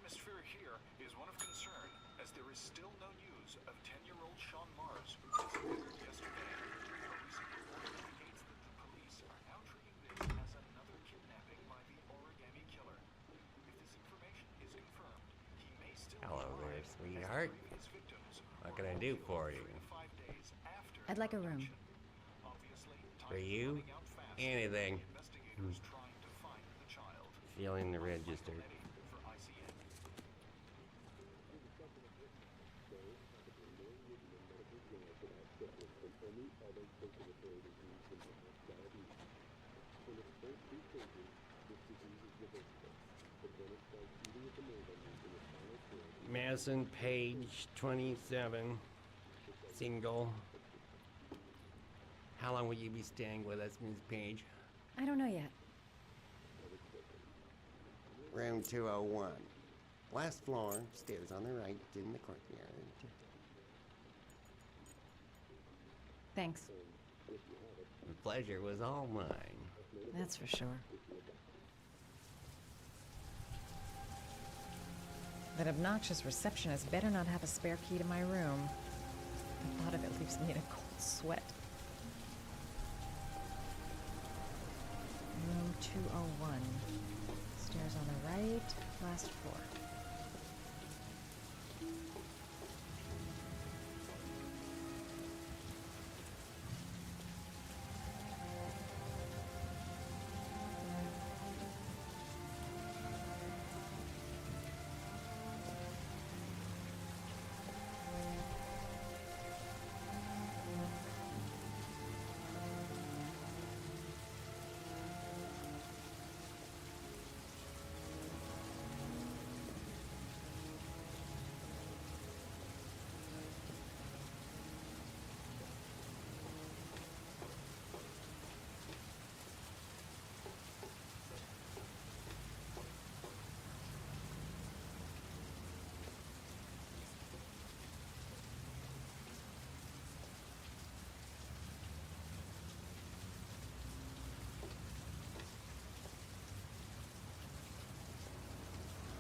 atmosphere here is one of concern, as there is still no news of 10-year-old Sean Mars, who disappeared yesterday. A recent report indicates that the police are now treating this as another kidnapping by the origami killer. If this information is confirmed, he may still be Hello there, alive, sweetheart. as the previous victims What were can I do only for 3 you? to 5 days after I'd like a room. abduction. Obviously, time For is you? running out fast. Anything. The investigators trying to find the child. Feeling the Michael register. Netti for ICN. Madison Page, 27, single. How long will you be staying with us, Ms. Page? I don't know yet. Room 201. Last floor, stairs on the right, in the courtyard. Thanks. The pleasure was all mine. That's for sure. That obnoxious receptionist better not have a spare key to my room. The thought of it leaves me in a cold sweat. Room 201. Stairs on the right, last floor.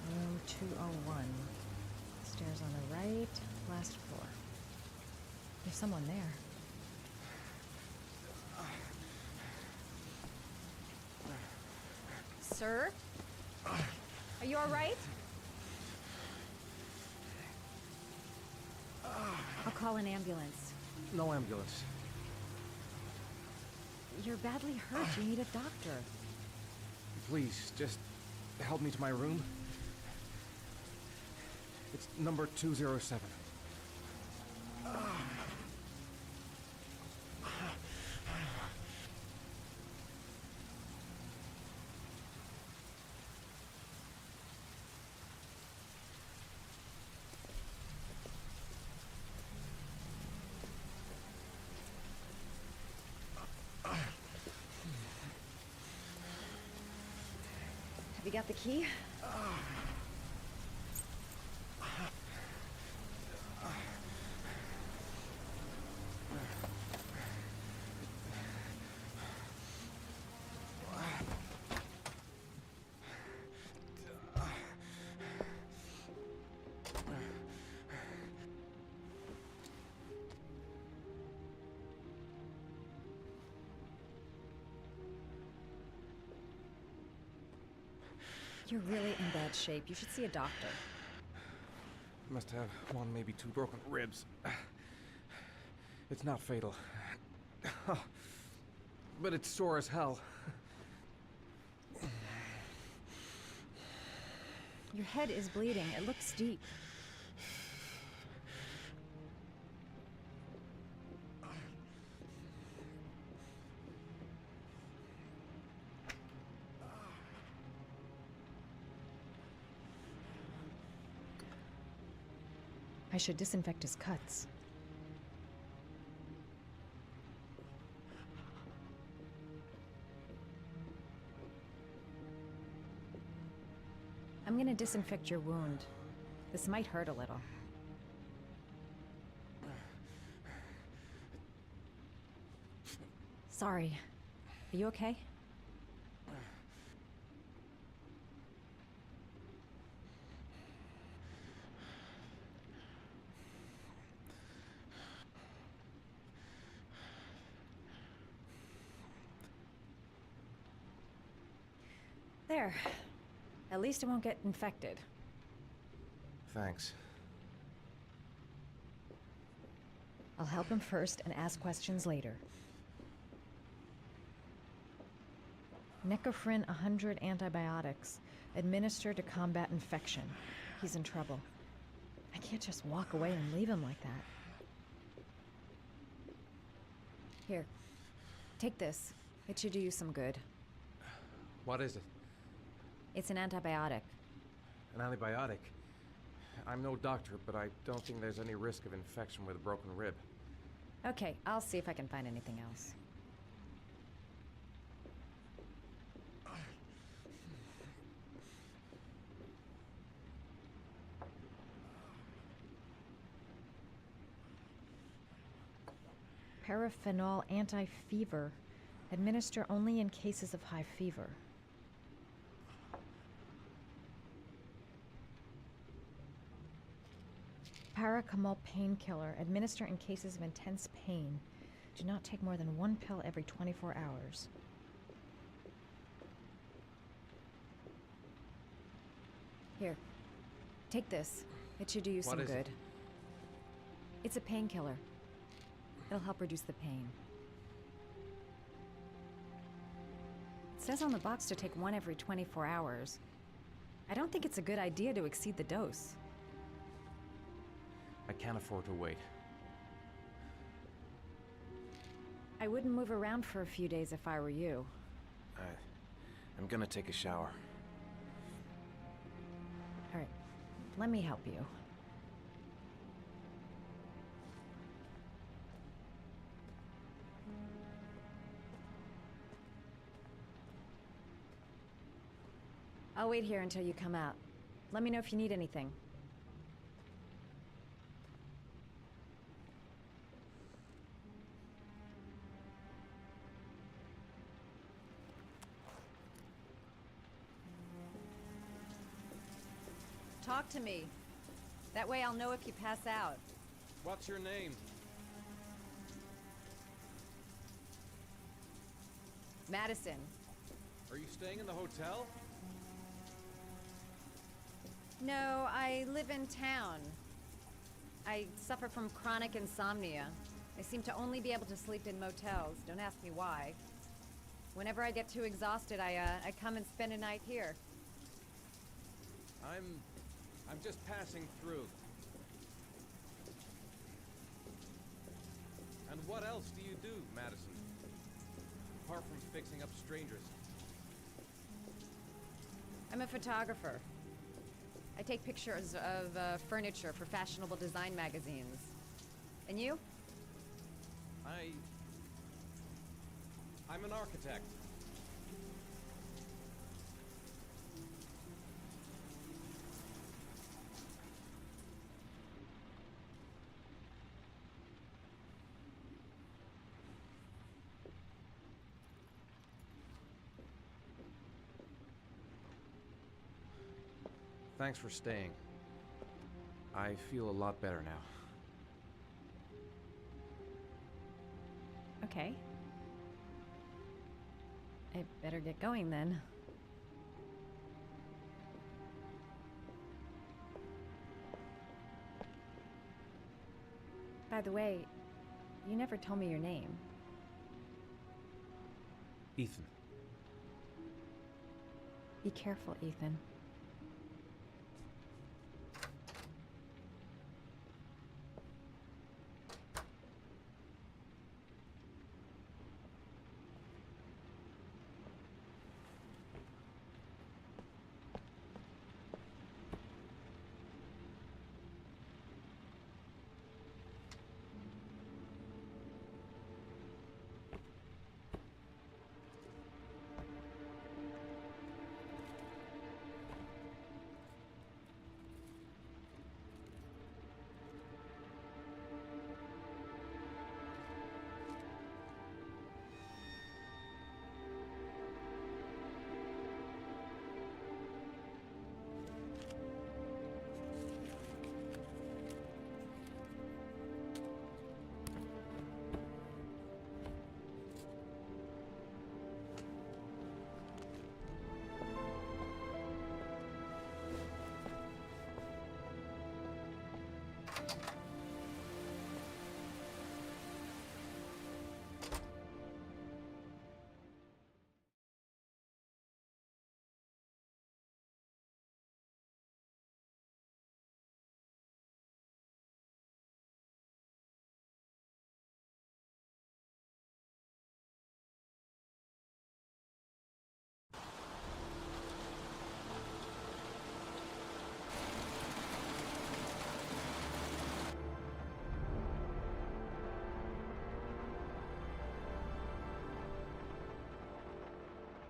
Room 201. Stairs on the right, last floor. There's someone there. Sir? Are you all right? I'll call an ambulance. No ambulance. You're badly hurt. You need a doctor. Please, just help me to my room. It's number 207. Have you got the key? You're really in bad shape. You should see a doctor. Must have one, maybe two broken ribs. It's not fatal. But it's sore as hell. Your head is bleeding. It looks deep. I should disinfect his cuts. I'm gonna disinfect your wound. This might hurt a little. Sorry. Are you okay? There. At least it won't get infected. Thanks. I'll help him first and ask questions later. Necofrin 100 antibiotics. Administered to combat infection. He's in trouble. I can't just walk away and leave him like that. Here. Take this. It should do you some good. What is it? It's an antibiotic. An antibiotic? I'm no doctor, but I don't think there's any risk of infection with a broken rib. Okay, I'll see if I can find anything else. Paraphenol anti-fever. Administer only in cases of high fever. Paracetamol painkiller. Administer in cases of intense pain. Do not take more than 1 pill every 24 hours. Here. Take this. It should do you some What is good. it? It's a painkiller. It'll help reduce the pain. It says on the box to take 1 every 24 hours. I don't think it's a good idea to exceed the dose. I can't afford to wait. I wouldn't move around for a few days if I were you. I'm gonna take a shower. All right, let me help you. I'll wait here until you come out. Let me know if you need anything. Talk to me. That way I'll know if you pass out. What's your name? Madison. Are you staying in the hotel? No, I live in town. I suffer from chronic insomnia. I seem to only be able to sleep in motels. Don't ask me why. Whenever I get too exhausted, I come and spend a night here. I'm just passing through. And what else do you do, Madison? Apart from fixing up strangers. I'm a photographer. I take pictures of furniture for fashionable design magazines. And you? I'm an architect. Thanks for staying. I feel a lot better now. Okay. I better get going then. By the way, you never told me your name. Ethan. Be careful, Ethan.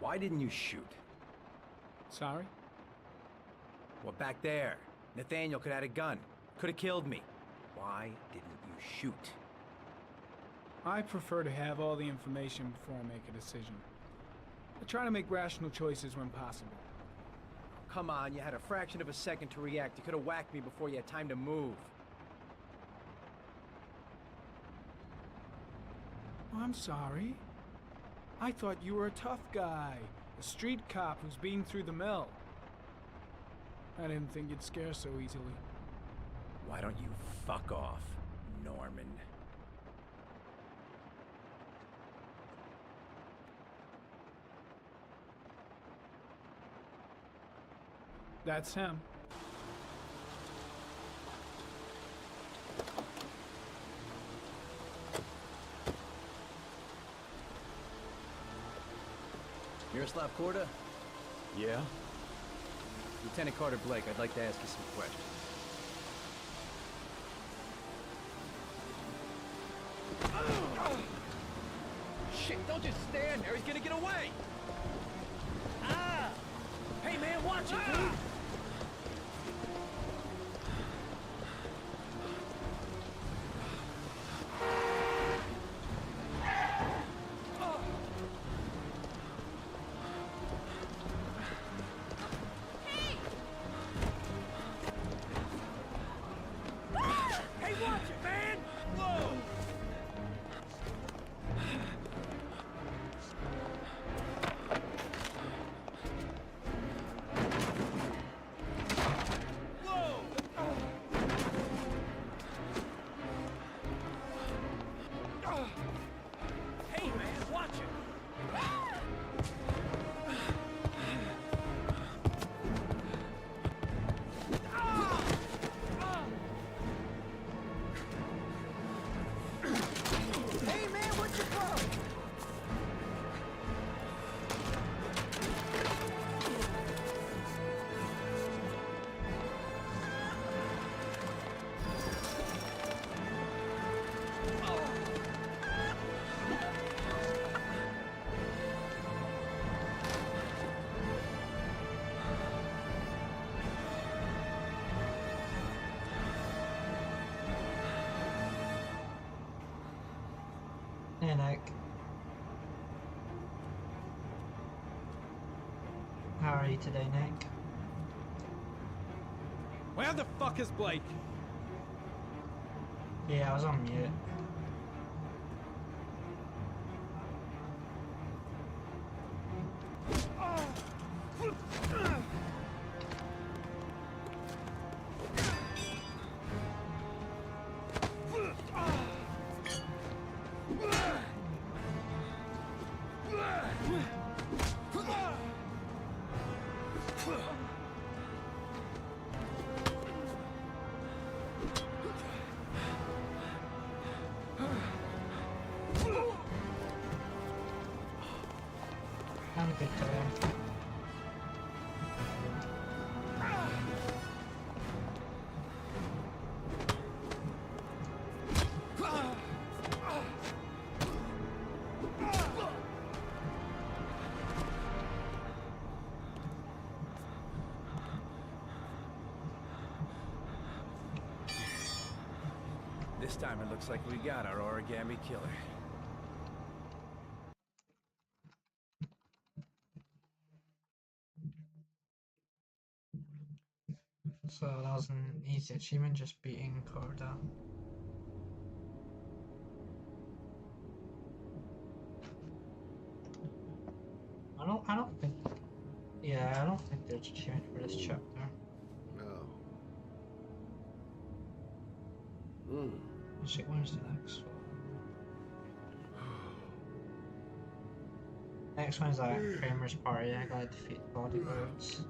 Why didn't you shoot? Sorry? Well, back there. Nathaniel could have had a gun. Could have killed me. Why didn't you shoot? I prefer to have all the information before I make a decision. I try to make rational choices when possible. Come on, you had a fraction of a second to react. You could have whacked me before you had time to move. I'm sorry. I thought you were a tough guy. A street cop who's been through the mill. I didn't think you'd scare so easily. Why don't you fuck off, Norman? That's him. Miroslav Korda? Yeah? Lieutenant Carter Blake, I'd like to ask you some questions. Shit, don't just stand there. He's gonna get away. Ah! Hey, man, watch it, dude. Hey, watch it, man! Whoa! Hey, man, watch it! Hey, man, what's your problem? Hey, Nick. How are you today, Nick? Where the fuck is Blake? Yeah, I was on mute. I'm good today. This time it looks like we got our origami killer. So that was an easy achievement, just beating Corda. I don't think, yeah, I don't think there's achievement for this chapter. No. Shit, where's the next one? Next one's like Kramer's party. I gotta defeat the bodyguards.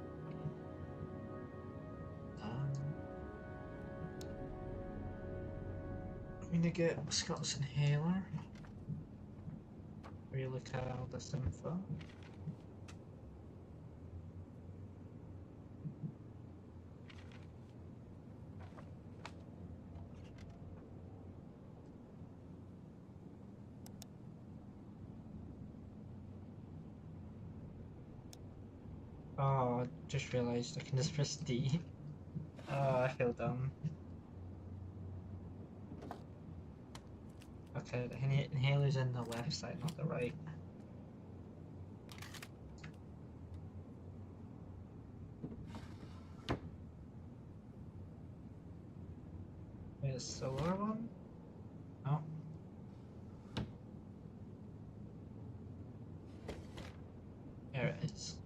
I'm gonna get Scott's inhaler. Relook at all this info. Oh, just realized I can just press D. Oh, I feel dumb. Okay, the inhaler's in the left side, not the right. There's a solar one? Oh. There it is.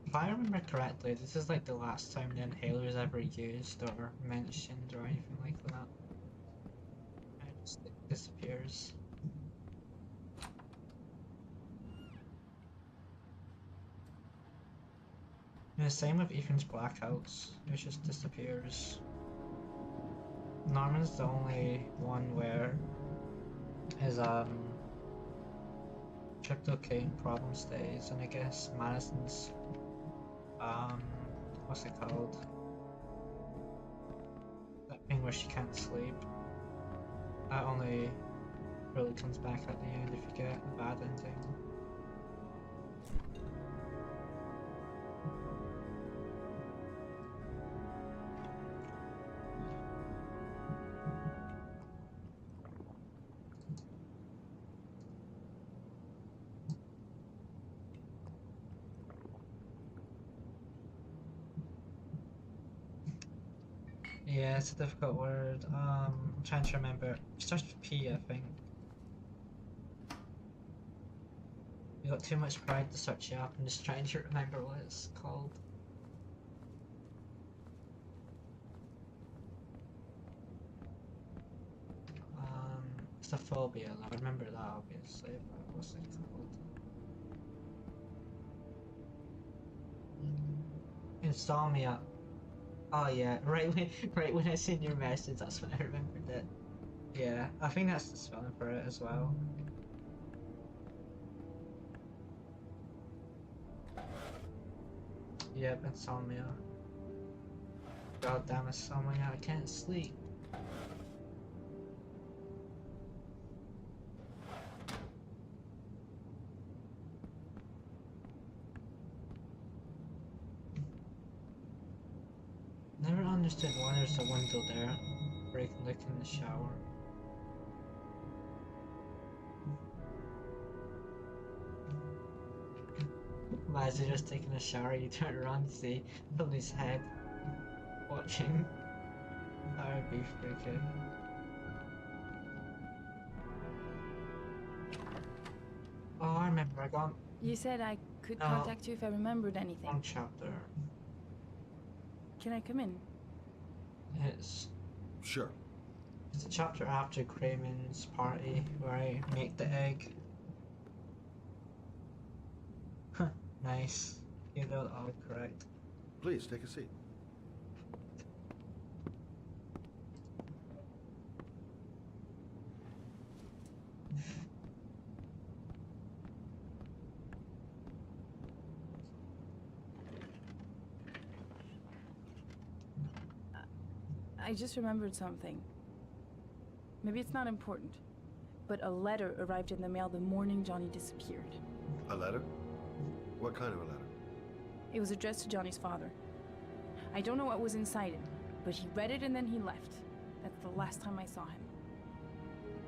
If I remember correctly, this is like the last time the inhaler is ever used or mentioned or anything like that. It just disappears. And the same with Ethan's blackouts, it just disappears. Norman's the only one where his triplicate problem stays, and I guess Madison's what's it called? That thing where she can't sleep. That only really comes back at the end if you get a bad ending. Yeah, it's a difficult word. I'm trying to remember. It starts with P, I think. You got too much pride to search it up. I'm just trying to remember what it's called. It's a phobia. I remember that obviously, but what's it called? Insomnia. Oh yeah, right when I seen your message, that's when I remembered it. Yeah, I think that's the spelling for it as well. Yep, insomnia. God damn insomnia, I can't sleep. Never understood why there's a window there, where you can look in the shower. Imagine just taking a shower, you turn around and see somebody's head watching. That would be freaky. Oh, I remember, I got You said I could No. contact you if I remembered one anything. chapter. Can I come in? It's Sure. It's a chapter after Crayman's party where I make the egg. Huh, nice. You know it all correct. Please take a seat. I just remembered something. Maybe it's not important, but a letter arrived in the mail the morning Johnny disappeared. A letter? What kind of a letter? It was addressed to Johnny's father. I don't know what was inside it, but he read it and then he left. That's the last time I saw him.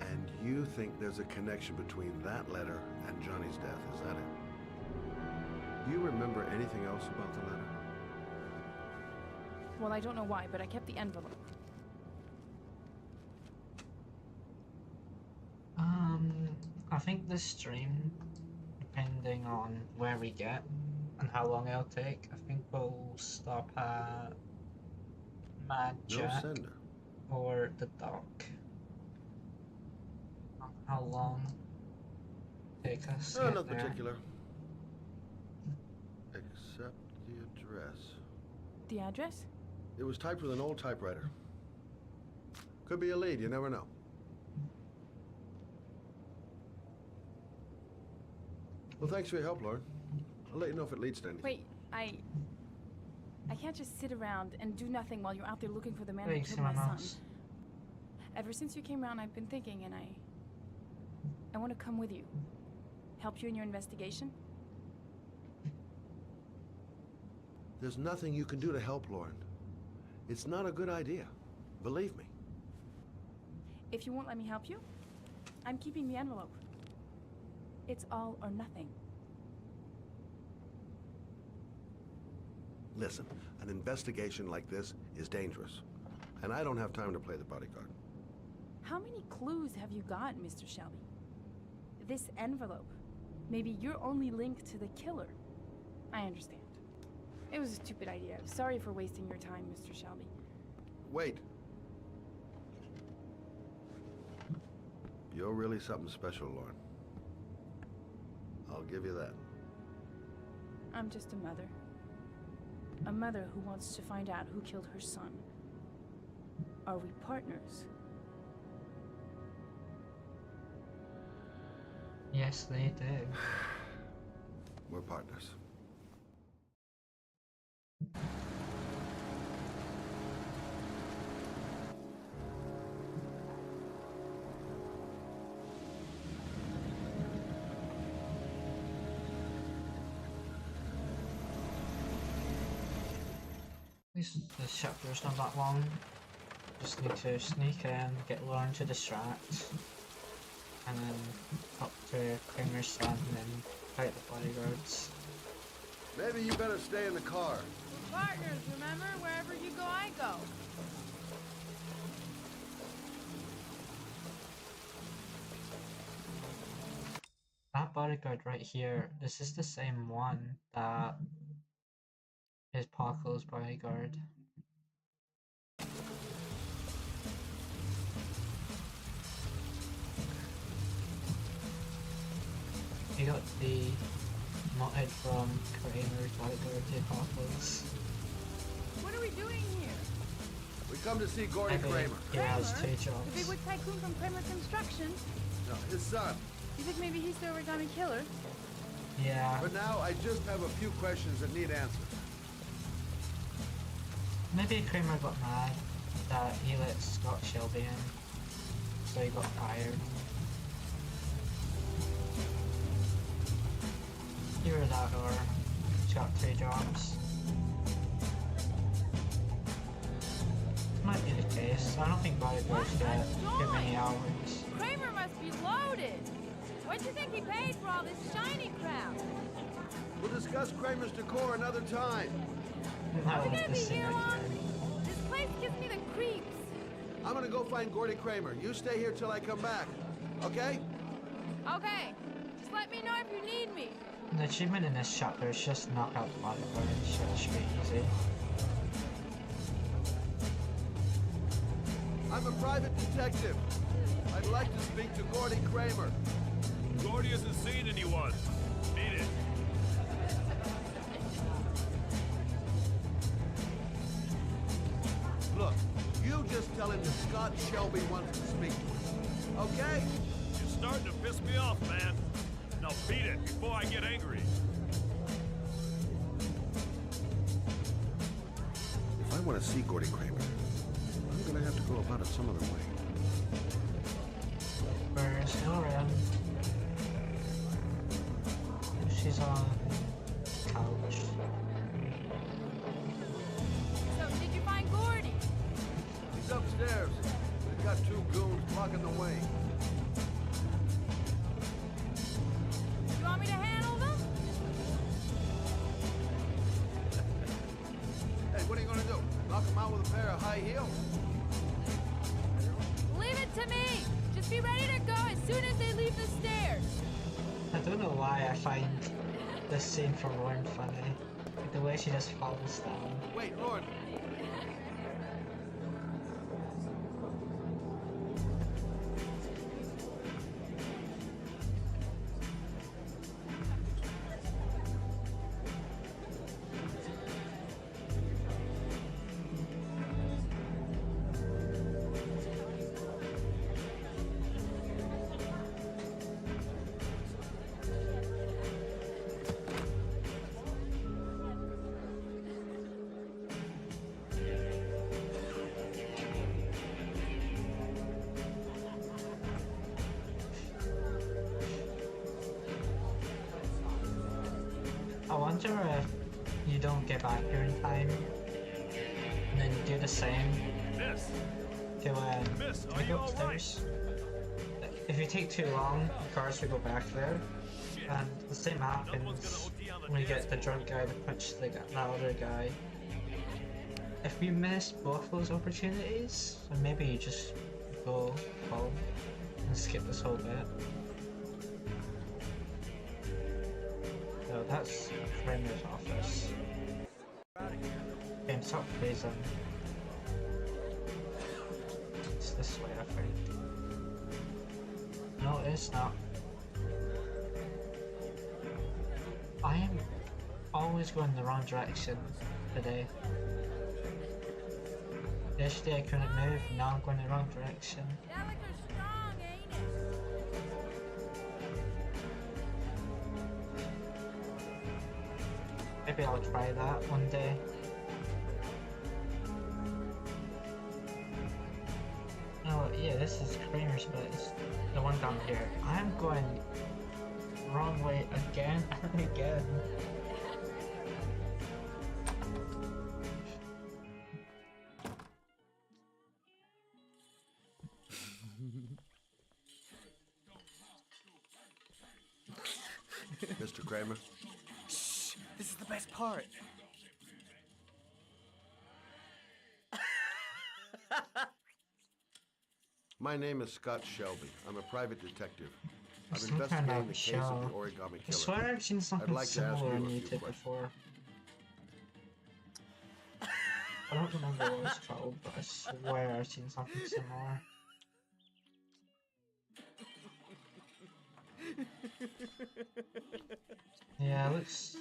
And you think there's a connection between that letter and Johnny's death, is that it? Do you remember anything else about the letter? Well, I don't know why, but I kept the envelope. I think this stream, depending on where we get and how long it'll take, I think we'll stop at Mad No Jack sender. or the dock. How long take us to Oh, get not there. particular. Except the address. The address? It was typed with an old typewriter. Could be a lead, you never know. Well, thanks for your help, Lauren. I'll let you know if it leads to anything. Wait, I can't just sit around and do nothing while you're out there looking for the man who Wait, killed my someone son. else. Ever since you came around, I've been thinking, and I want to come with you. Help you in your investigation? There's nothing you can do to help, Lauren. It's not a good idea. Believe me. If you won't let me help you, I'm keeping the envelope. It's all or nothing. Listen, an investigation like this is dangerous. And I don't have time to play the bodyguard. How many clues have you got, Mr. Shelby? This envelope. Maybe your only link to the killer. I understand. It was a stupid idea. Sorry for wasting your time, Mr. Shelby. Wait. You're really something special, Lauren. I'll give you that. I'm just a mother. A mother who wants to find out who killed her son. Are we partners? Yes, they do. We're partners. At least the chapter's not that long. Just need to sneak in, get Lauren to distract, and then up to Kramer's son, and then fight the bodyguards. Maybe you better stay in the car. We're partners, remember? Wherever you go, I go. That bodyguard right here, this is the same one that is Paco's bodyguard. He got the modded from Kramer's bodyguard to Paco's. What are we doing here? We come to see Gordy Kramer. He has two The jobs. big wig tycoon from Kramer Construction. No, his son. You think maybe he's the origami killer? Yeah. For now, I just have a few questions that need answers. Maybe Kramer got mad that he let Scott Shelby in, so he got fired. Either that or he's got two jobs. Might be the case. I don't think bodyguards get too many hours. Kramer must be loaded. What'd you think he paid for all this shiny crap? We'll discuss Kramer's decor another time. That Are we was gonna the be same here long? idea. This place gives me the creeps. I'm gonna go find Gordy Kramer. You stay here till I come back. Okay? Okay, just let me know if you need me. The achievement in this chapter is just knock out the bodyguard. It should be easy. I'm a private detective. I'd like to speak to Gordy Kramer. Gordy hasn't seen anyone. Beat it. Look, you just tell him that Scott Shelby wants to speak to him. Okay? You're starting to piss me off, man. Now beat it before I get angry. If I want to see Gordy Kramer, I'm gonna have to go about it some other way. Where's Lauren? She's on couch. So, did you find Gordy? He's upstairs. We've got two goons blocking the way. You want me to handle them? Hey, what are you gonna do? Knock him out with a pair of high heels? Leave it to me. Just be ready to go as soon as they leave the stairs. I don't know why I find this scene from Lauren funny. Like the way she just falls down. Wait, Lauren. wonder if you don't get back here in time, and then you do the same Miss, to Miss, are take you all right? upstairs. If you take too long, of course we go back there, and the same happens when you get the drunk guy to punch the other guy. If we miss both those opportunities, then maybe you just go home and skip this whole bit. So that's Kramer's office. Okay, stop prison. It's this way, I think. No, it's not. I am always going the wrong direction today. Yesterday I couldn't move, now I'm going the wrong direction. Maybe I'll try that one day. Oh yeah, this is Kramer's, but it's the one down here. I'm going wrong way again and again. Mr. Kramer? Shh! This is the best part. My name is Scott Shelby. I'm a private detective. I've Some kind investigated of the case of show. the Origami I Killer. swear I've seen something like to ask similar you on a few YouTube questions. before. I don't remember what it's called, but I swear I've seen something similar. Yeah, it looks...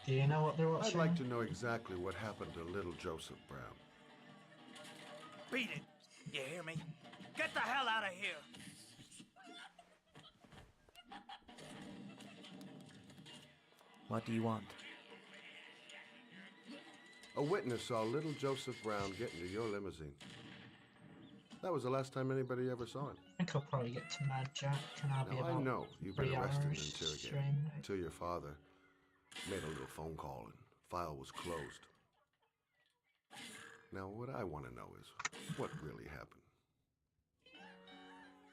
Do you know what they're watching? I'd like to know exactly what happened to little Joseph Brown. Beat it! You hear me? Get the hell out of here! What do you want? A witness saw little Joseph Brown get into your limousine. That was the last time anybody ever saw him. I think I'll probably get to Mad Jack, and I'll be Now, I about know you've been 3 arrested and hours interrogated stream. until your father made a little phone call and file was closed. Now, what I want to know is what really happened.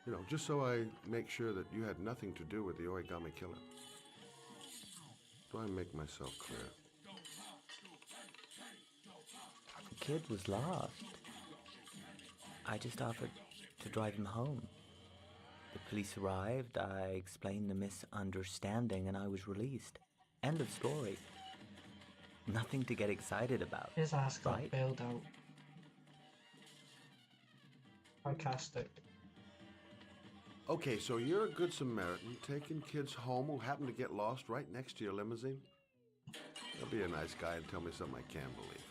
You know, just so I make sure that you had nothing to do with the Origami Killer. Do I make myself clear? The kid was lost. I just offered to drive him home. The police arrived, I explained the misunderstanding, and I was released. End of story. Nothing to get excited about. His ass got right? bailed out. Sarcastic. Okay, so you're a good Samaritan taking kids home who happen to get lost right next to your limousine? You'll be a nice guy and tell me something I can't believe.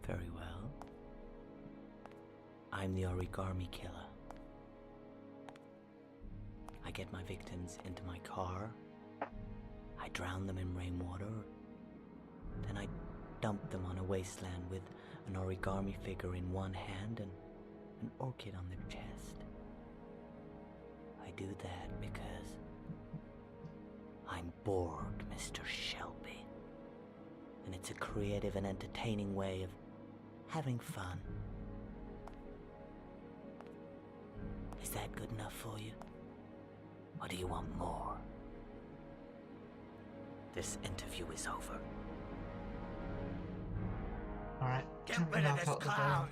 Very well. I'm the Origami Killer. I get my victims into my car. I drown them in rainwater. Then I dump them on a wasteland with an origami figure in one hand and an orchid on their chest. I do that because I'm bored, Mr. Shelby. And it's a creative and entertaining way of having fun. Is that good enough for you? Or do you want more? This interview is over. Alright, Get rid of this clown!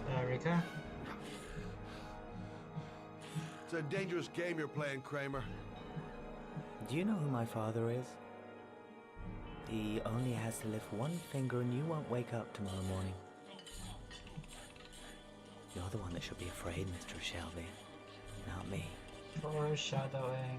There we go. It's a dangerous game you're playing, Kramer. Do you know who my father is? He only has to lift one finger and you won't wake up tomorrow morning. You're the one that should be afraid, Mr. Shelby, not me. Foreshadowing.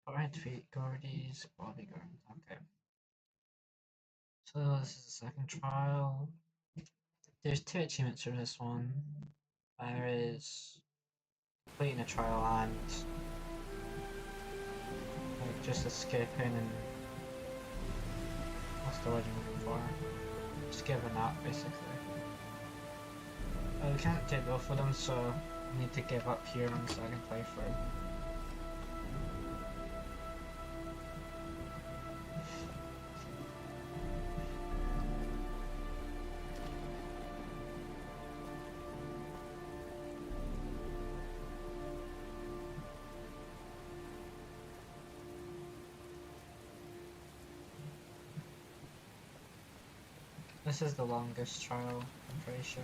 Alright, defeat Gordy's bodyguard. Okay. So this is the second trial. There's 2 achievements for this one. There is completing a trial and like, just escaping and what's the word I'm looking for? Just giving up basically. We can't do both of them, so I need to give up here on the second playthrough. This is the longest trial, I'm pretty sure.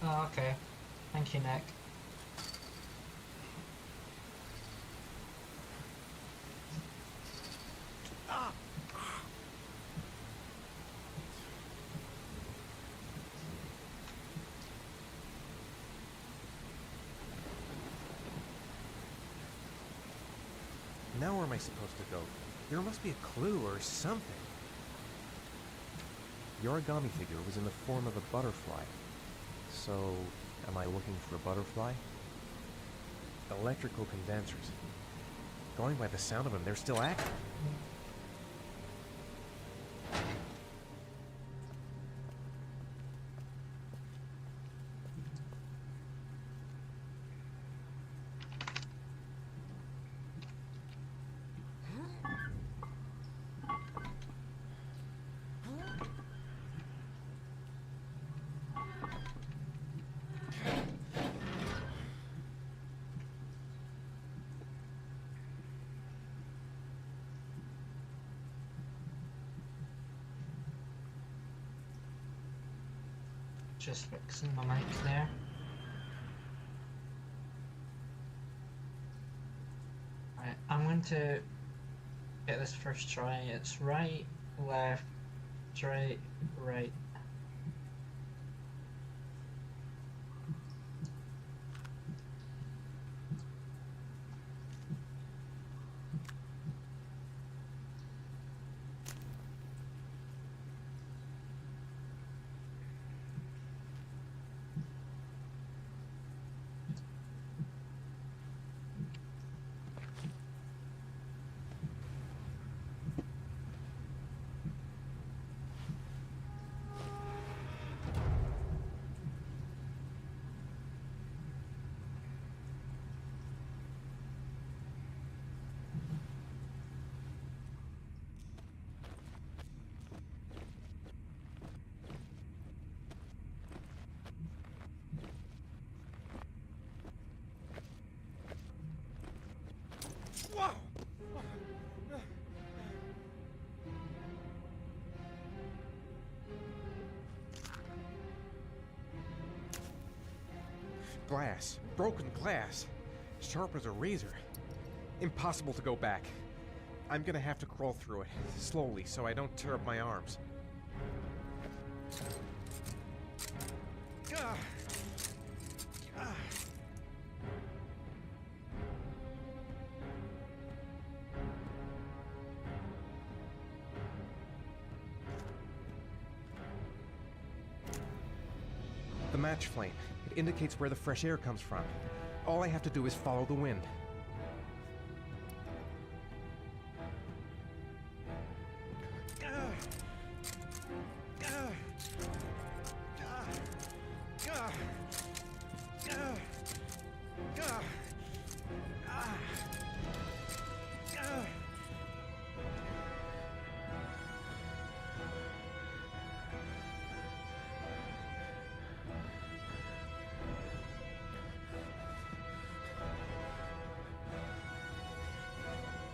Oh, okay. Thank you, Nick. Now where am I supposed to go? There must be a clue or something. The origami figure was in the form of a butterfly. So, am I looking for a butterfly? Electrical condensers. Going by the sound of them, they're still active. Just fixing my mic there. Right, I'm going to get this first try. It's right, left, right, right. Whoa! Glass. Broken glass. Sharp as a razor. Impossible to go back. I'm gonna have to crawl through it, slowly, so I don't tear up my arms. match flame. It indicates where the fresh air comes from. All I have to do is follow the wind.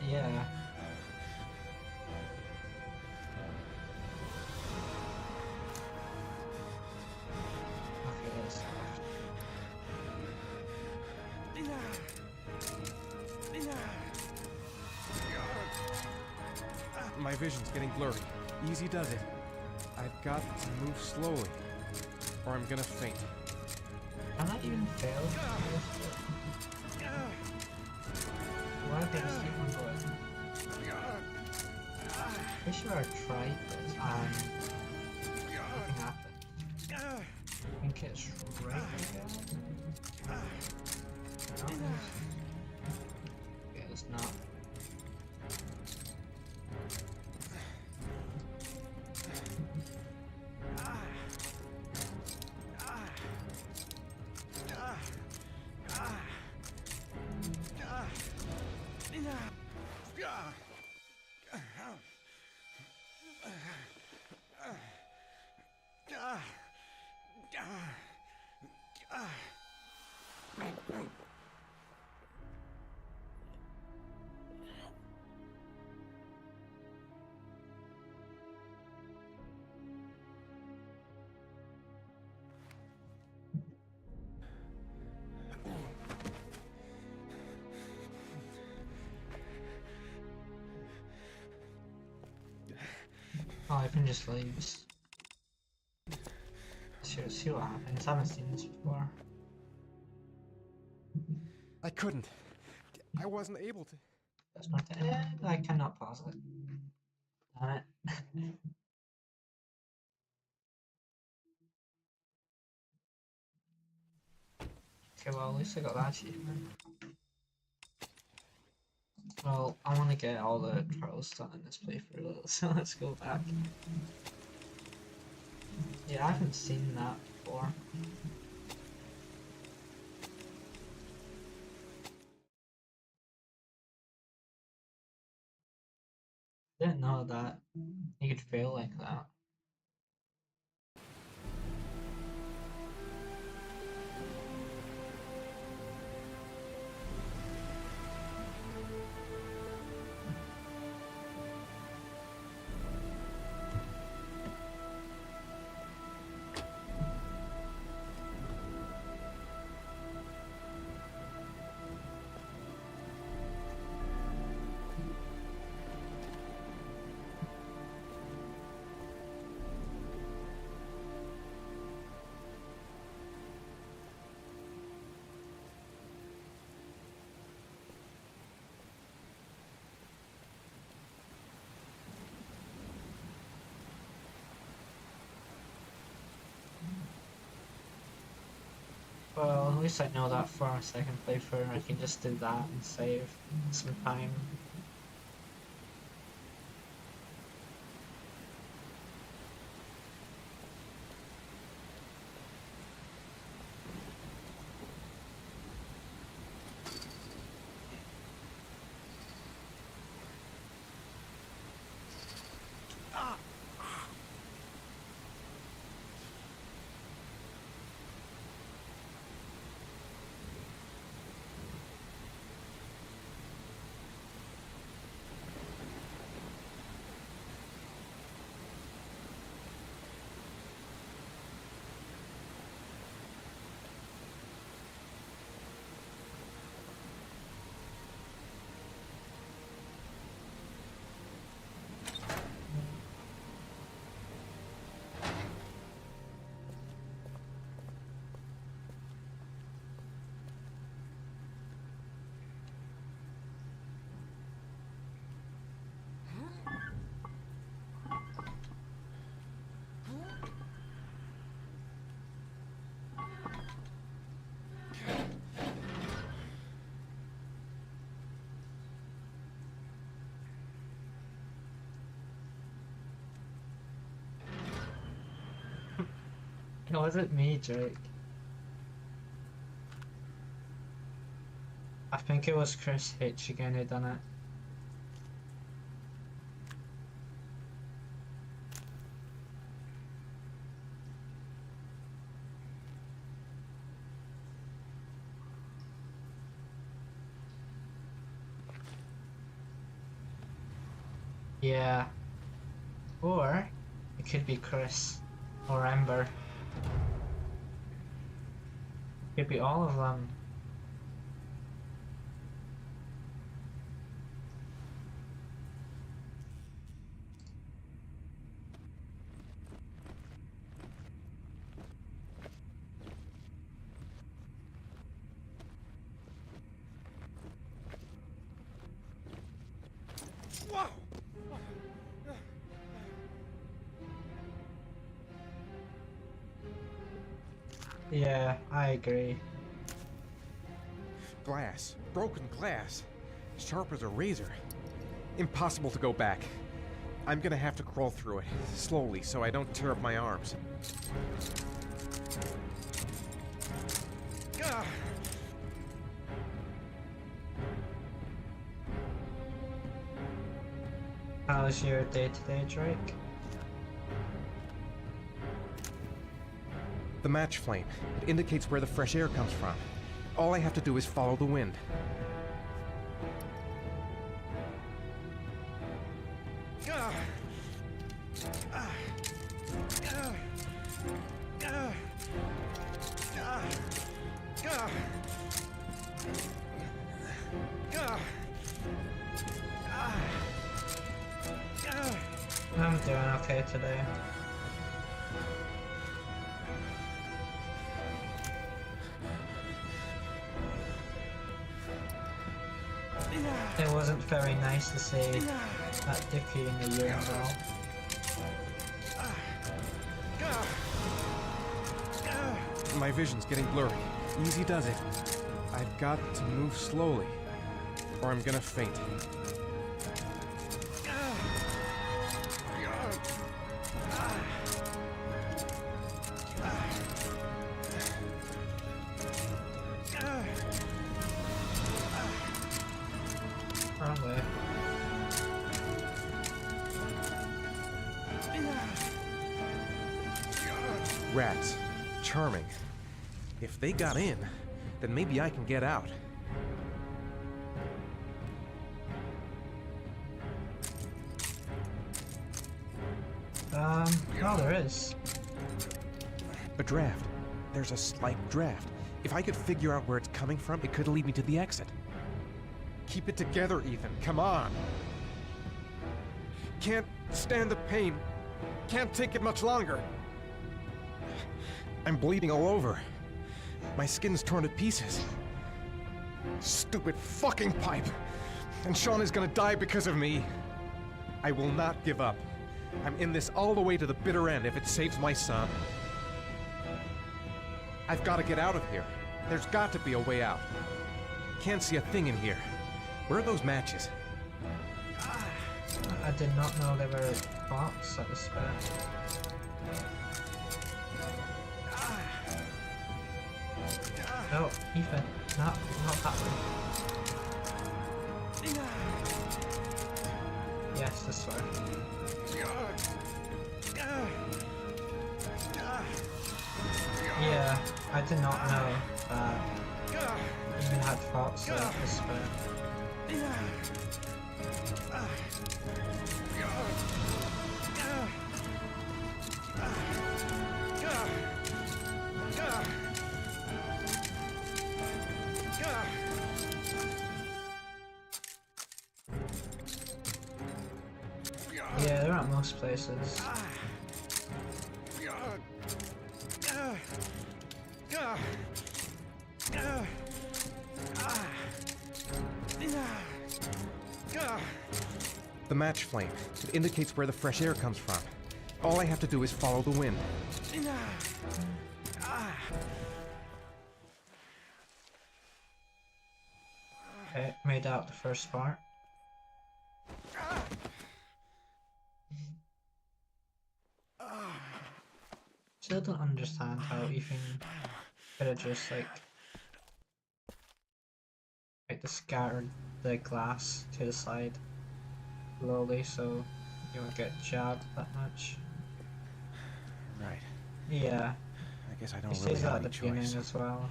Yeah. Okay, that's My vision's getting blurry. Easy does it. I've got to move slowly, or I'm gonna faint. I'm not even failed. Why did I see one bullet? Pretty sure I tried this and nothing happened. I think it's right there. No. Yeah, it's not. Oh, I can just leave. See what happens. I haven't seen this before. I couldn't. I wasn't able to. That's not I cannot pause it. Damn it. Okay, well at least I got that achievement. Well, I want to get all the trials done in this playthrough, so let's go back. Yeah, I haven't seen that before. I didn't know that you could fail like that. Well, at least I know that for a second playthrough. I can just do that and save some time. Was it me, Drake? I think it was Chris Hitch again who done it. Yeah. Or it could be Chris or Ember. Could be all of them. Yeah, I agree. Glass. Broken glass. Sharp as a razor. Impossible to go back. I'm gonna have to crawl through it, slowly, so I don't tear up my arms. Gah! How's your day-to-day, Drake? The match flame. It indicates where the fresh air comes from. All I have to do is follow the wind. I'm doing okay today. It wasn't very nice to see that Dickie in the urine barrel. My vision's getting blurry. Easy does it. I've got to move slowly, or I'm gonna faint. Wrong way. Rats. Charming. If they got in, then maybe I can get out. No, there is. A draft. There's a slight draft. If I could figure out where it's coming from, it could lead me to the exit. Keep it together, Ethan. Come on. Can't stand the pain. Can't take it much longer. I'm bleeding all over. My skin's torn to pieces. Stupid fucking pipe. And Sean is gonna die because of me. I will not give up. I'm in this all the way to the bitter end if it saves my son. I've got to get out of here. There's got to be a way out. Can't see a thing in here. Where are those matches? I did not know there were bots at the spare. No, Ethan, not that way. Yes, this way. Yeah, I did not know that you even had thoughts at the spare. Yeah, they're at most places. The match flame. It indicates where the fresh air comes from. All I have to do is follow the wind. Okay, made out the first part. Still don't understand how Ethan could have just like just scattered the glass to the side slowly so you won't get jabbed that much. Right. Yeah. I guess I don't He really says have that any at the beginning choice. as well.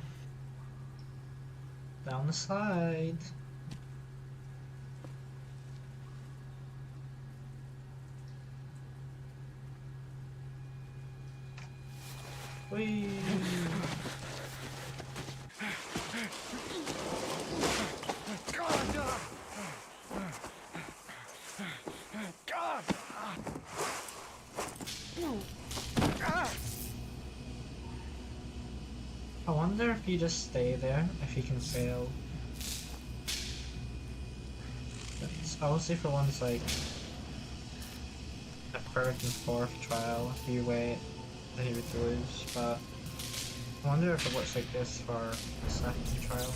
Down the slide. Whee! I wonder if you just stay there, if you can fail. It's obviously for ones like the third and fourth trial, if you wait, that he would lose, but I wonder if it works like this for the second trial.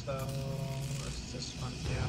So, what's this one? Yeah.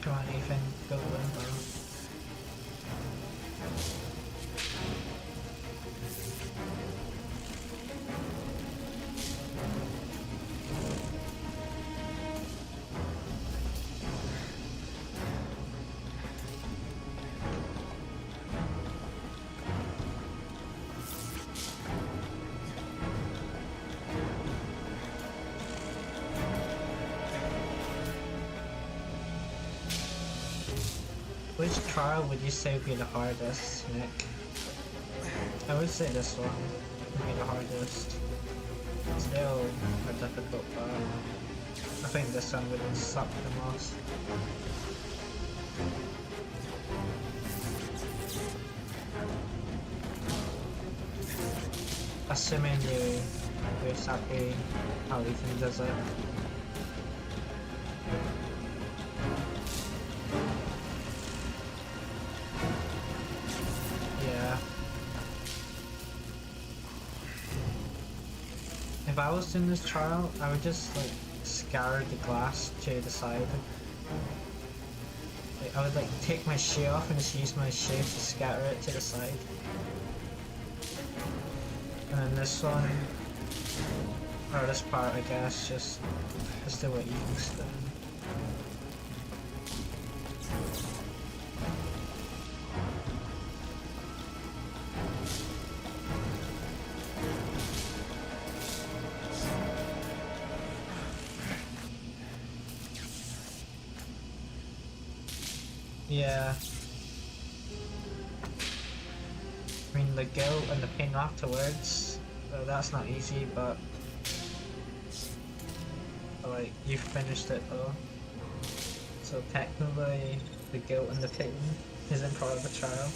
Come on, Ethan, go limbo. Which trial would you say would be the hardest, Nick? I would say this one would be the hardest. Still a difficult part. I think this one would suck the most. Assuming you're happy how Ethan does it. Yeah. If I was in this trial, I would just like scour the glass to the side. Like, I would like take my shoe off and just use my shoe to scatter it to the side. And then this one, or this part I guess, just do what you used to. Yeah. I mean, the guilt and the pain afterwards, that's not easy, but like, you finished it though. So technically, the guilt and the pain isn't part of the trial.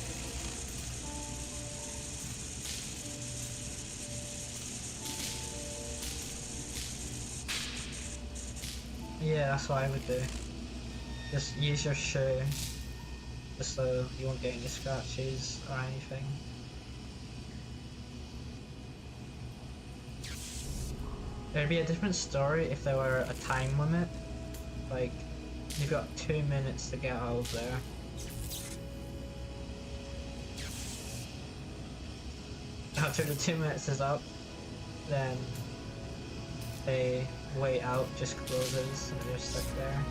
Yeah, that's what I would do. Just use your shoe, just so you won't get any scratches or anything. There'd be a different story if there were a time limit. Like, you've got 2 minutes to get out of there. After the 2 minutes is up, then the way out just closes and you're stuck there.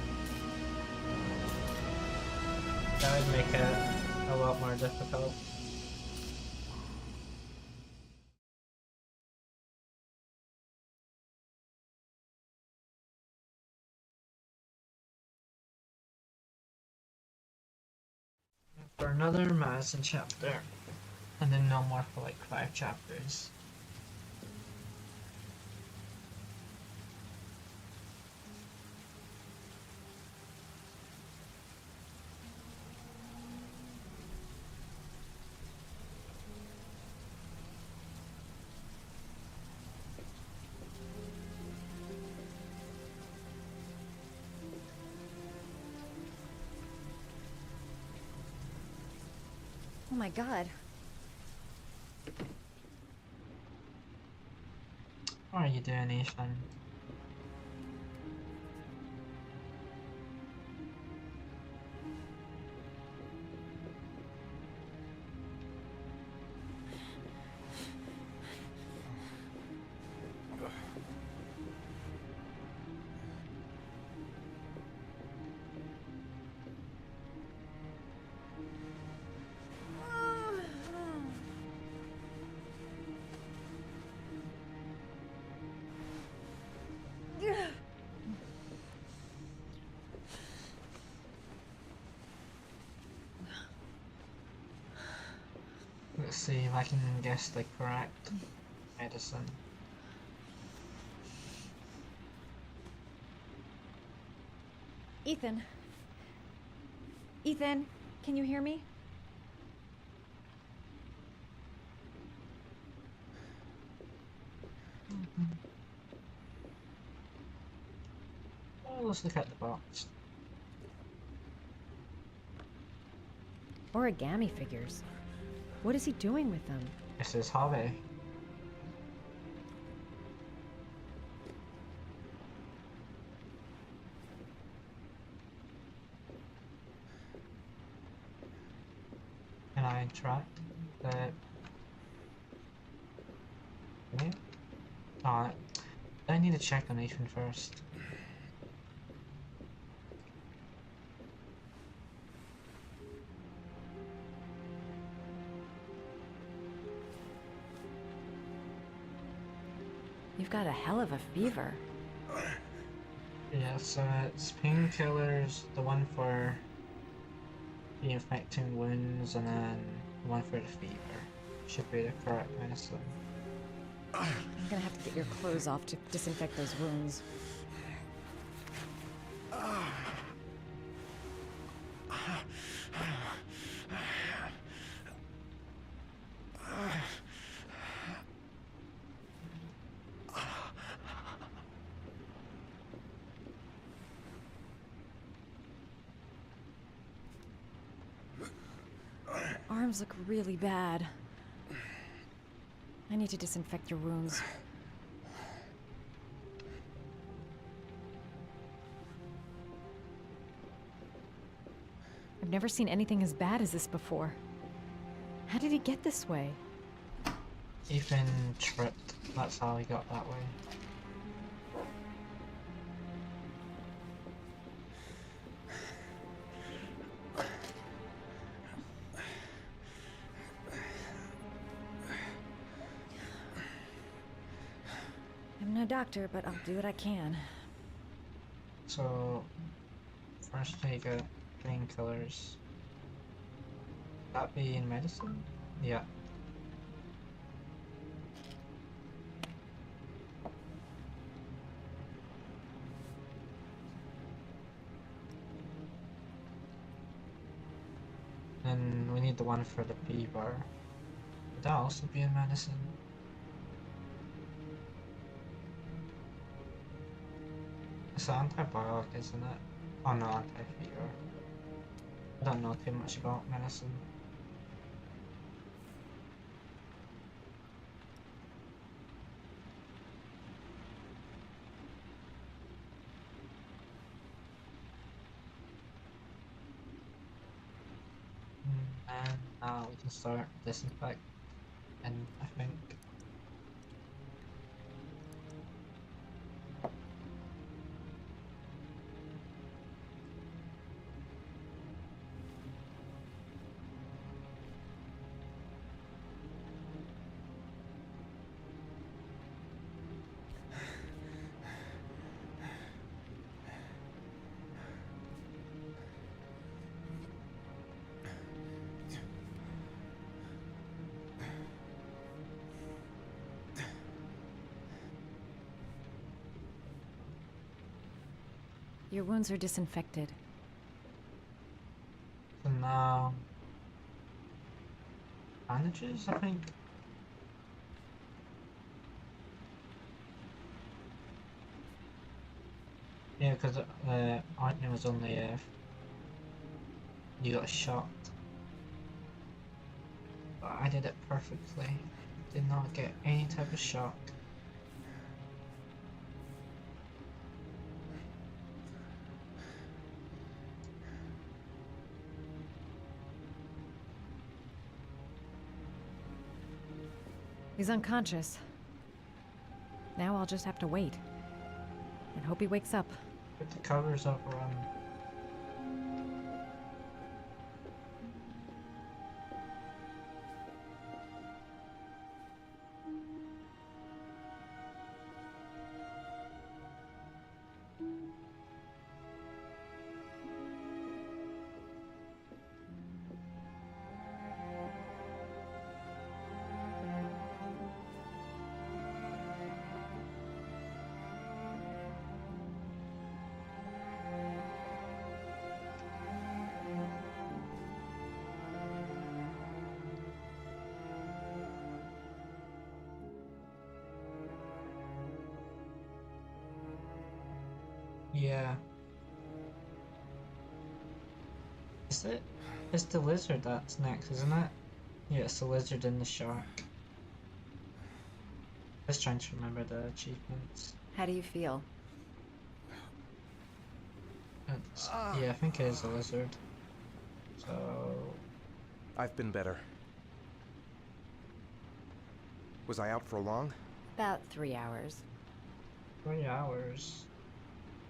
That would make it a lot more difficult. For another Madison chapter, and then no more for like 5 chapters. Oh my god. What are you doing, Ethan? Let's see if I can guess the correct medicine. Ethan. Ethan, can you hear me? Oh, let's look at the box. Origami figures. What is he doing with them? It's his hobby. Can I interact? Okay. Alright. I need to check on Ethan first. You've got a hell of a fever. Yeah, so it's painkillers, the one for the infecting wounds, and then the one for the fever. Should be the correct medicine. I'm gonna have to get your clothes off to disinfect those wounds. Arms look really bad. I need to disinfect your wounds. I've never seen anything as bad as this before. How did he get this way? Ethan tripped. That's how he got that way. I'm no doctor, but I'll do what I can. So, first you get painkillers. That be in medicine? Yeah. then we need the one for the beaver. Would that also be a medicine? It's an antibiotic, isn't it? Oh no, anti-fever. I don't know too much about medicine. And now we can start disinfect, and I think Your wounds are disinfected. so now bandages, I think. Yeah, because ointment was only if you got shot. But I did it perfectly. Did not get any type of shock. He's unconscious. Now I'll just have to wait. And hope he wakes up. Put the covers up around. Yeah. Is it? It's the lizard that's next, isn't it? Yeah, it's the lizard and the shark. Just trying to remember the achievements. How do you feel? Yeah, I think it is a lizard. So... I've been better. Was I out for long? About 3 hours. 3 hours.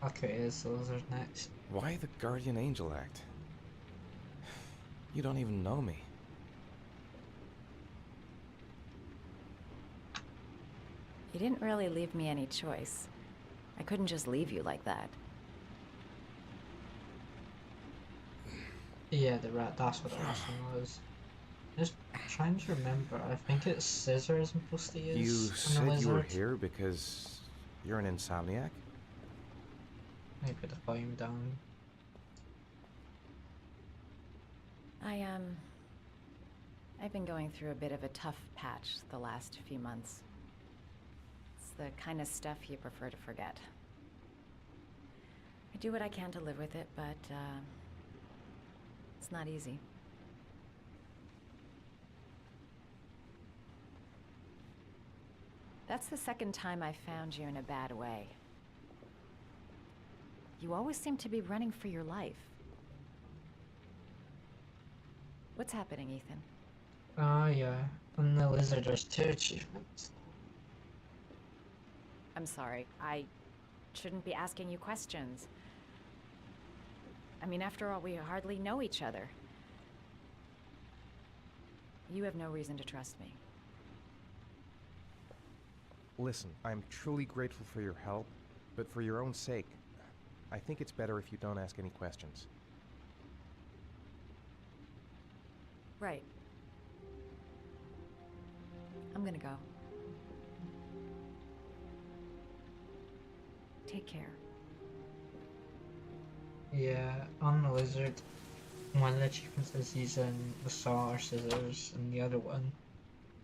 Okay, it's the lizard next. Why the Guardian Angel Act? You don't even know me. You didn't really leave me any choice. I couldn't just leave you like that. Yeah, the rat, that's what the last one was. Just trying to remember, I think it's Scissors I'm supposed to use. You said you were here because you're an insomniac? Let me put the volume down. I've been going through a bit of a tough patch the last few months. It's the kind of stuff you prefer to forget. I do what I can to live with it, but, it's not easy. That's the second time I found you in a bad way. You always seem to be running for your life. What's happening, Ethan? Yeah. On the lizard, there's 2 achievements. I'm sorry. I shouldn't be asking you questions. I mean, after all, we hardly know each other. You have no reason to trust me. Listen, I'm truly grateful for your help, but for your own sake, I think it's better if you don't ask any questions. Right. I'm gonna go. Take care. Yeah, on the lizard, One of the achievements is using the saw or scissors, and the other one,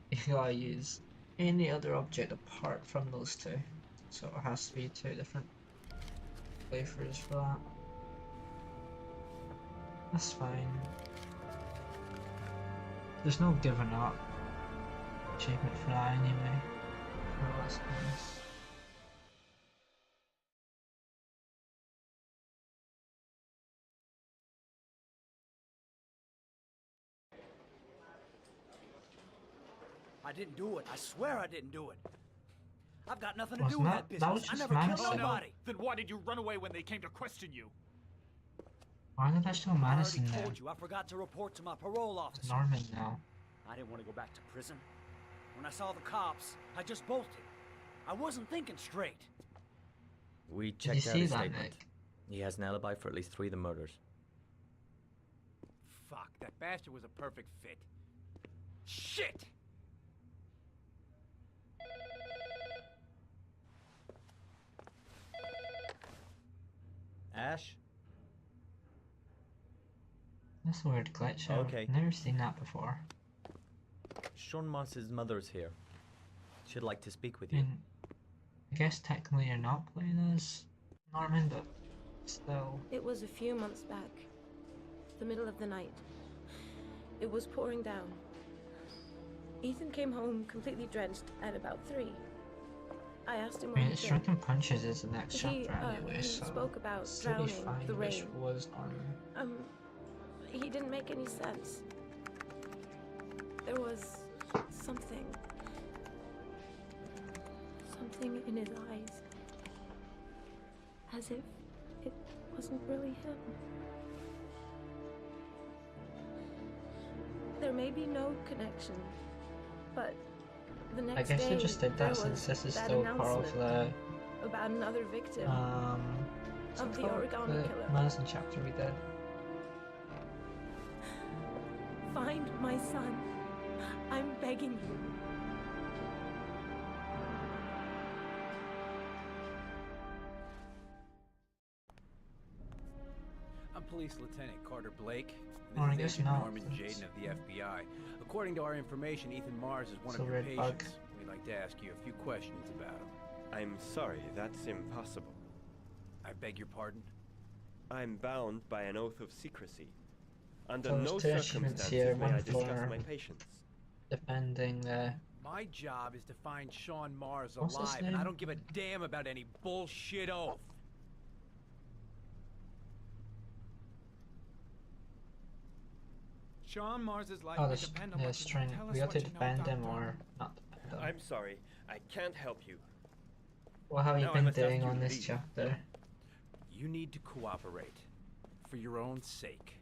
you gotta use any other object apart from those two. So it has to be 2 different playthroughs for that. That's fine. There's no giving up achievement for that anyway. Oh, that's nice. I didn't do it. I swear I didn't do it. I've got nothing to do Wasn't with that- that that business. was I just never killed Madison. nobody. Then why did you run away when they came to question you? Why did I show I Madison already there? told you I forgot to report to my parole officer. Norman now. I didn't want to go back to prison. When I saw the cops, I just bolted. I wasn't thinking straight. We you checked out see his that, statement. Nick? He has an alibi for at least 3 of the murders. Fuck, that bastard was a perfect fit. Shit! Ash? That's a weird glitch. Okay. I've never seen that before. Sean Moss's mother's here. She'd like to speak with I you. mean, I guess technically you're not playing as Norman, but still. It was a few months back. The middle of the night. It was pouring down. Ethan came home completely drenched at about 3. I asked him I what mean, he it's did. Shrunken Punches is the next He, chapter anyway, he so spoke about still be drowning, fine the if rain. was Norman. He didn't make any sense. There was something in his eyes. As if it wasn't really him. There may be no connection, but the next I guess day you just did there that since was this is that still part of the announcement about another victim what's of it the called? origami The killer. Madison chapter we did. Find my son. I'm begging you. I'm Police Lieutenant Carter Blake. Oh, I And guess this is Agent not, Norman since- Jaden of the FBI. According to our information, Ethan Mars is one It's of a your red bug. patients. We'd like to ask you a few questions about him. I'm sorry, that's impossible. I beg your pardon? I'm bound by an oath of secrecy. Under So no there's 2 achievements circumstances here, may I one discuss for my patients. defending the... My job is to find Sean Mars What's his alive, and I name? don't give a damn about any bullshit oath. Sean Mars's life Oh, may the depend on yeah, what you know. string. Tell us We got what to you know, defend him Doctor. or not defend him. I'm sorry, I can't help you. What have you No, I been must ask doing you on to this leave. chapter? You need to cooperate. For your own sake.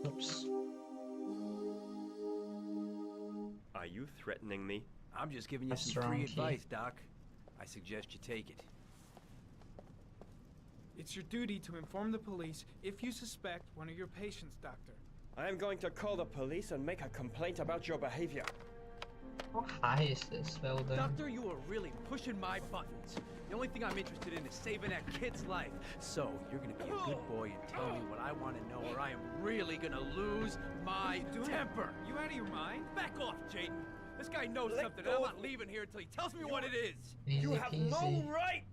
Oops. Are you threatening me? I'm just giving you That's some the free wrong key. advice, Doc. I suggest you take it. It's your duty to inform the police if you suspect one of your patients, Doctor. I am going to call the police and make a complaint about your behavior. How high is this building? Doctor, you are really pushing my buttons. The only thing I'm interested in is saving that kid's life. So, you're gonna be a good boy and tell me what I want to know, or I am really gonna lose my temper. You out of your mind? Back off, Jaden. This guy knows something, and I'm not leaving here until he tells me what it is. Easy You have no peasy. right!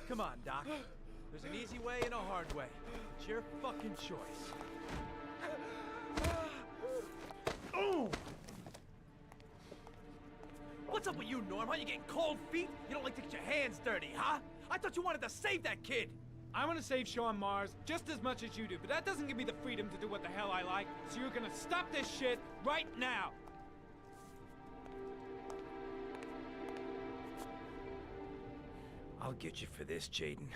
Come on, Doc. There's an easy way and a hard way. It's your fucking choice. Oh! What's up with you, Norm? Huh? You getting cold feet? You don't like to get your hands dirty, huh? I thought you wanted to save that kid. I want to save Sean Mars just as much as you do, but that doesn't give me the freedom to do what the hell I like. So you're gonna stop this shit right now. I'll get you for this, Jaden.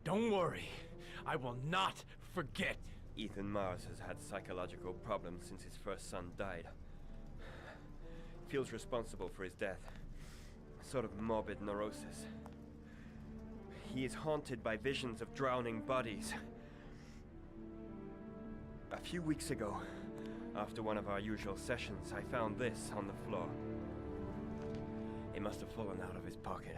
Don't worry. I will not forget. Ethan Mars has had psychological problems since his first son died. Feels responsible for his death. sort of morbid neurosis. He is haunted by visions of drowning bodies. A few weeks ago, after one of our usual sessions, I found this on the floor. It must have fallen out of his pocket.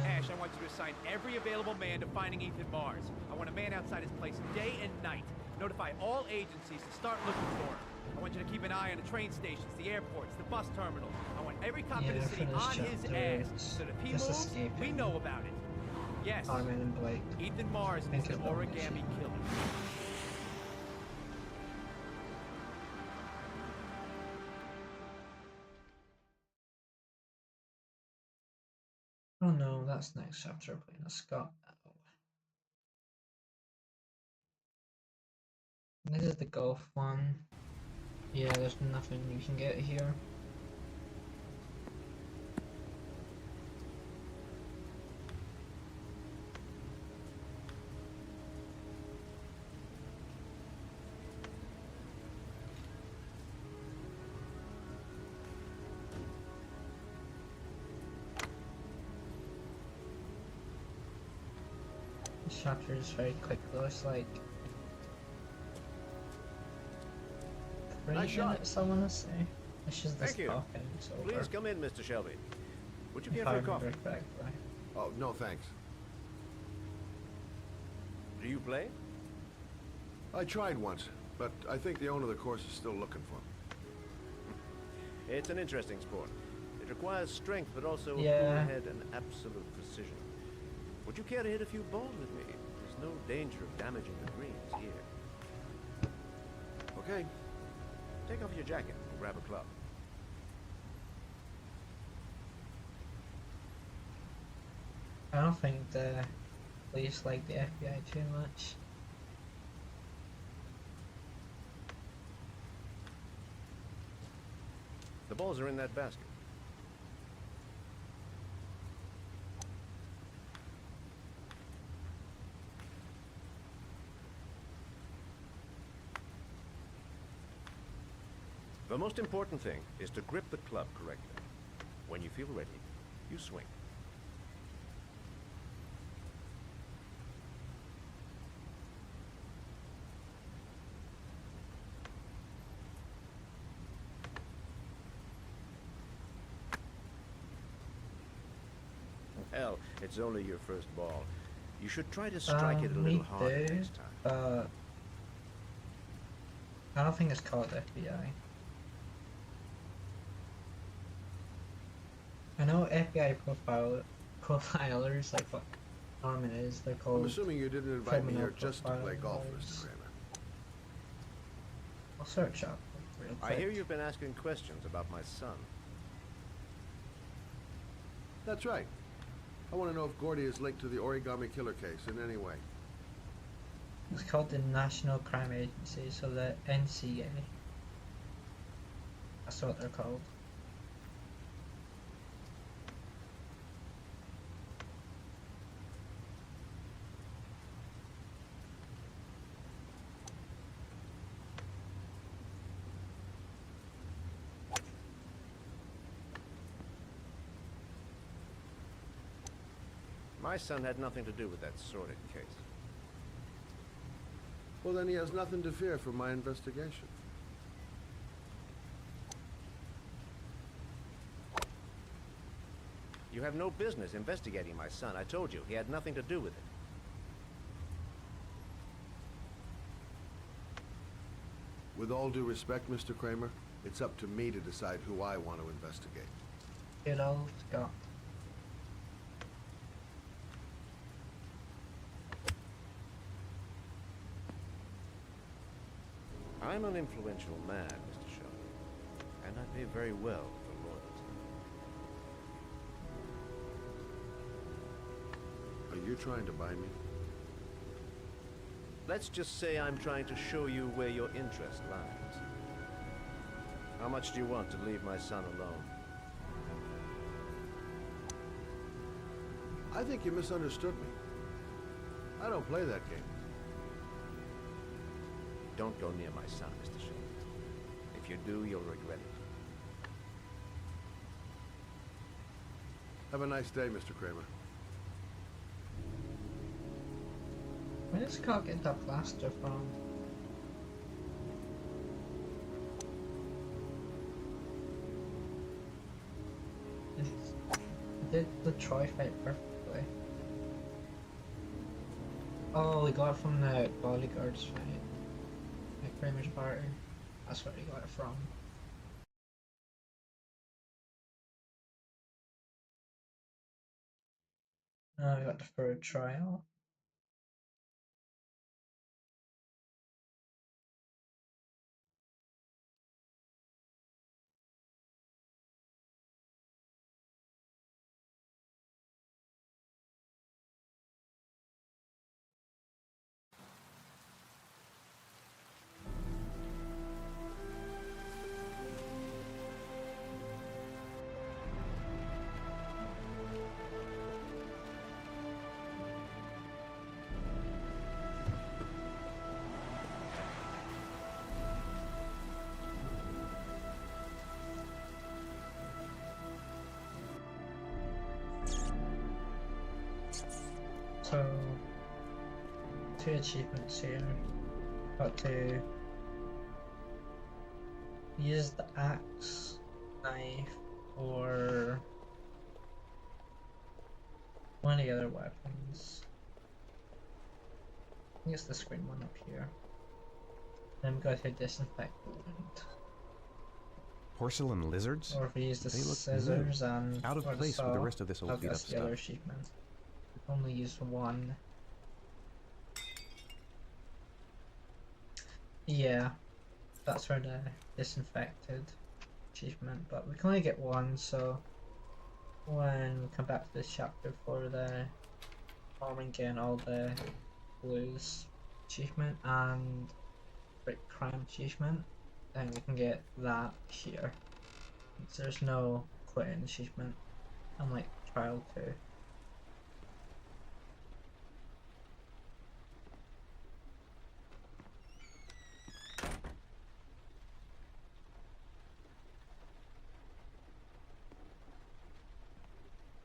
Ash, I want you to assign every available man to finding Ethan Mars. I want a man outside his place day and night. Notify all agencies to start looking for him. I want you to keep an eye on the train stations, the airports, the bus terminals. I want every cop in the city on his ass, so that if he moves, we know about it. Yes, Armin and Blake. Ethan Mars is the origami killer. Oh no, that's next chapter playing a Scott. This is the golf one. Yeah, there's nothing you can get here. This chapter is very quick though, it's like 3 Nice shot. minutes I wanna say. It's just this Thank you. talk and it's over. Please come in, Mr. Shelby. Would you If care I for a remember coffee? correctly. Oh, no thanks. Do you play? I tried once, but I think the owner of the course is still looking for me. It's an interesting sport. It requires strength, but also a Yeah. cool head and absolute precision. Would you care to hit a few balls with me? There's no danger of damaging the greens here. Okay. Take off your jacket and grab a club. I don't think the police like the FBI too much. The balls are in that basket. The most important thing is to grip the club correctly. When you feel ready, you swing. Hell, it's only your first ball. You should try to strike it a little harder Me next too, time. but I don't think it's called FBI. I know FBI profilers, like what Norman is, they're called. I'm assuming you didn't invite me criminal here just to play golf, profilers. Mr. Kramer. I'll search up real quick. I hear you've been asking questions about my son. That's right. I want to know if Gordy is linked to the Origami Killer case in any way. It's called the National Crime Agency, so the NCA. That's what they're called. My son had nothing to do with that sordid case. Well, then he has nothing to fear from my investigation. You have no business investigating my son. I told you, he had nothing to do with it. With all due respect, Mr. Kramer, it's up to me to decide who I want to investigate. Good old Scott. I'm an influential man, Mr. Shelby, and I pay very well for loyalty. Are you trying to buy me? Let's just say I'm trying to show you where your interest lies. How much do you want to leave my son alone? I think you misunderstood me. I don't play that game. Don't go near my son, Mr. Shelby. If you do, you'll regret it. Have a nice day, Mr. Kramer. Where does Scott get that plaster from? Did the Troy fight perfectly? Oh, he got it from the bodyguards fight at Kramer's party. That's where he got it from. Now we got the third trial. So, 2 achievements here. Got to use the axe, knife, or one of the other weapons. I think it's the screen one up here. Then we got to disinfect the wound. Porcelain lizards? Or if we use the They look scissors new. and Out of or place with the rest of this old I'll beat-up guess the other stuff. achievement. We've only used one. Yeah, that's for the disinfected achievement, but we can only get one, so when we come back to this chapter for the farming again, all the blues achievement and break crime achievement, then we can get that here. So there's no quitting achievement, unlike trial 2.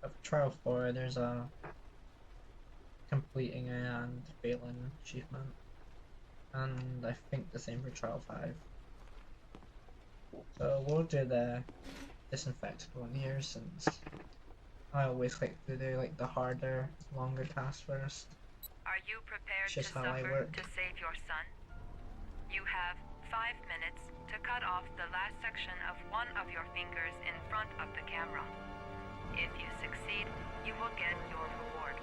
For trial 4, there's a completing and failing achievement, and I think the same for trial 5. So we'll do the disinfected one here, since I always like to do like the harder, longer task first. Are you prepared It's to just how I suffer work. to save your son? You have 5 minutes to cut off the last section of one of your fingers in front of the camera. If you succeed, you will get your reward.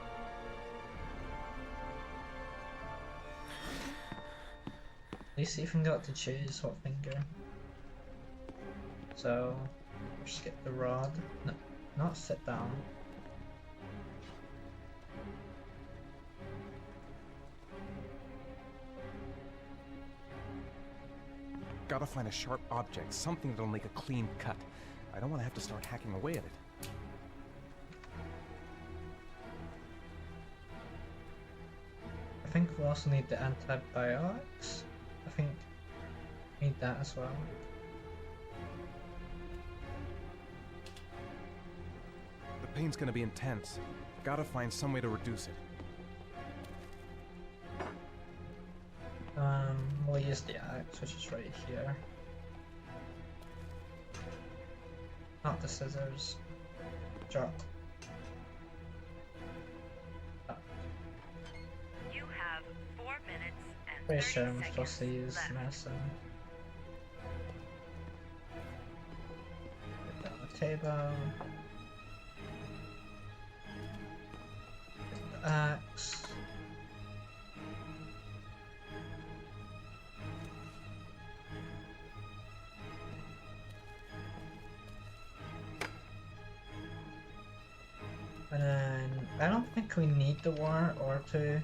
At least Ethan got to choose what finger. So just get the rod. No, not sit down. Gotta find a sharp object, something that'll make a clean cut. I don't want to have to start hacking away at it. I think we also need the antibiotics. I think we need that as well. The pain's gonna be intense. Gotta find some way to reduce it. We'll use the axe, which is right here. Not the scissors. Drop. You have 4 minutes and Pretty 30 sure I'm seconds supposed to use left. medicine. Put that on the table. Get the axe. And then I don't think we need the war or to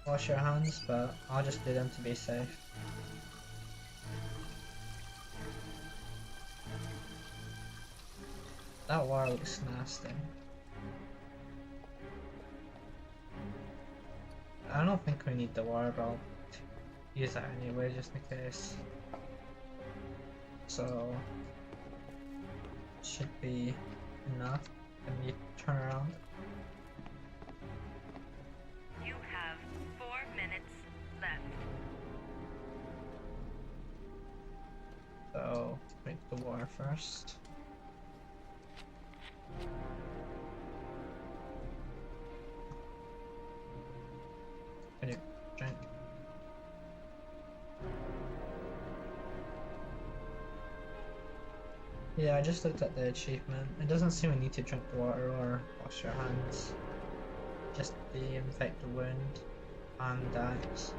wash your hands, but I'll just do them to be safe. That wire looks nasty. I don't think we need the wire, but I'll use that anyway, just in case. So, should be enough. Let me turn around. You have 4 minutes left. So, break the wire first. Can you drink? Yeah, I just looked at the achievement. It doesn't seem we need to drink the water or wash your hands. Just infect the wound and dies.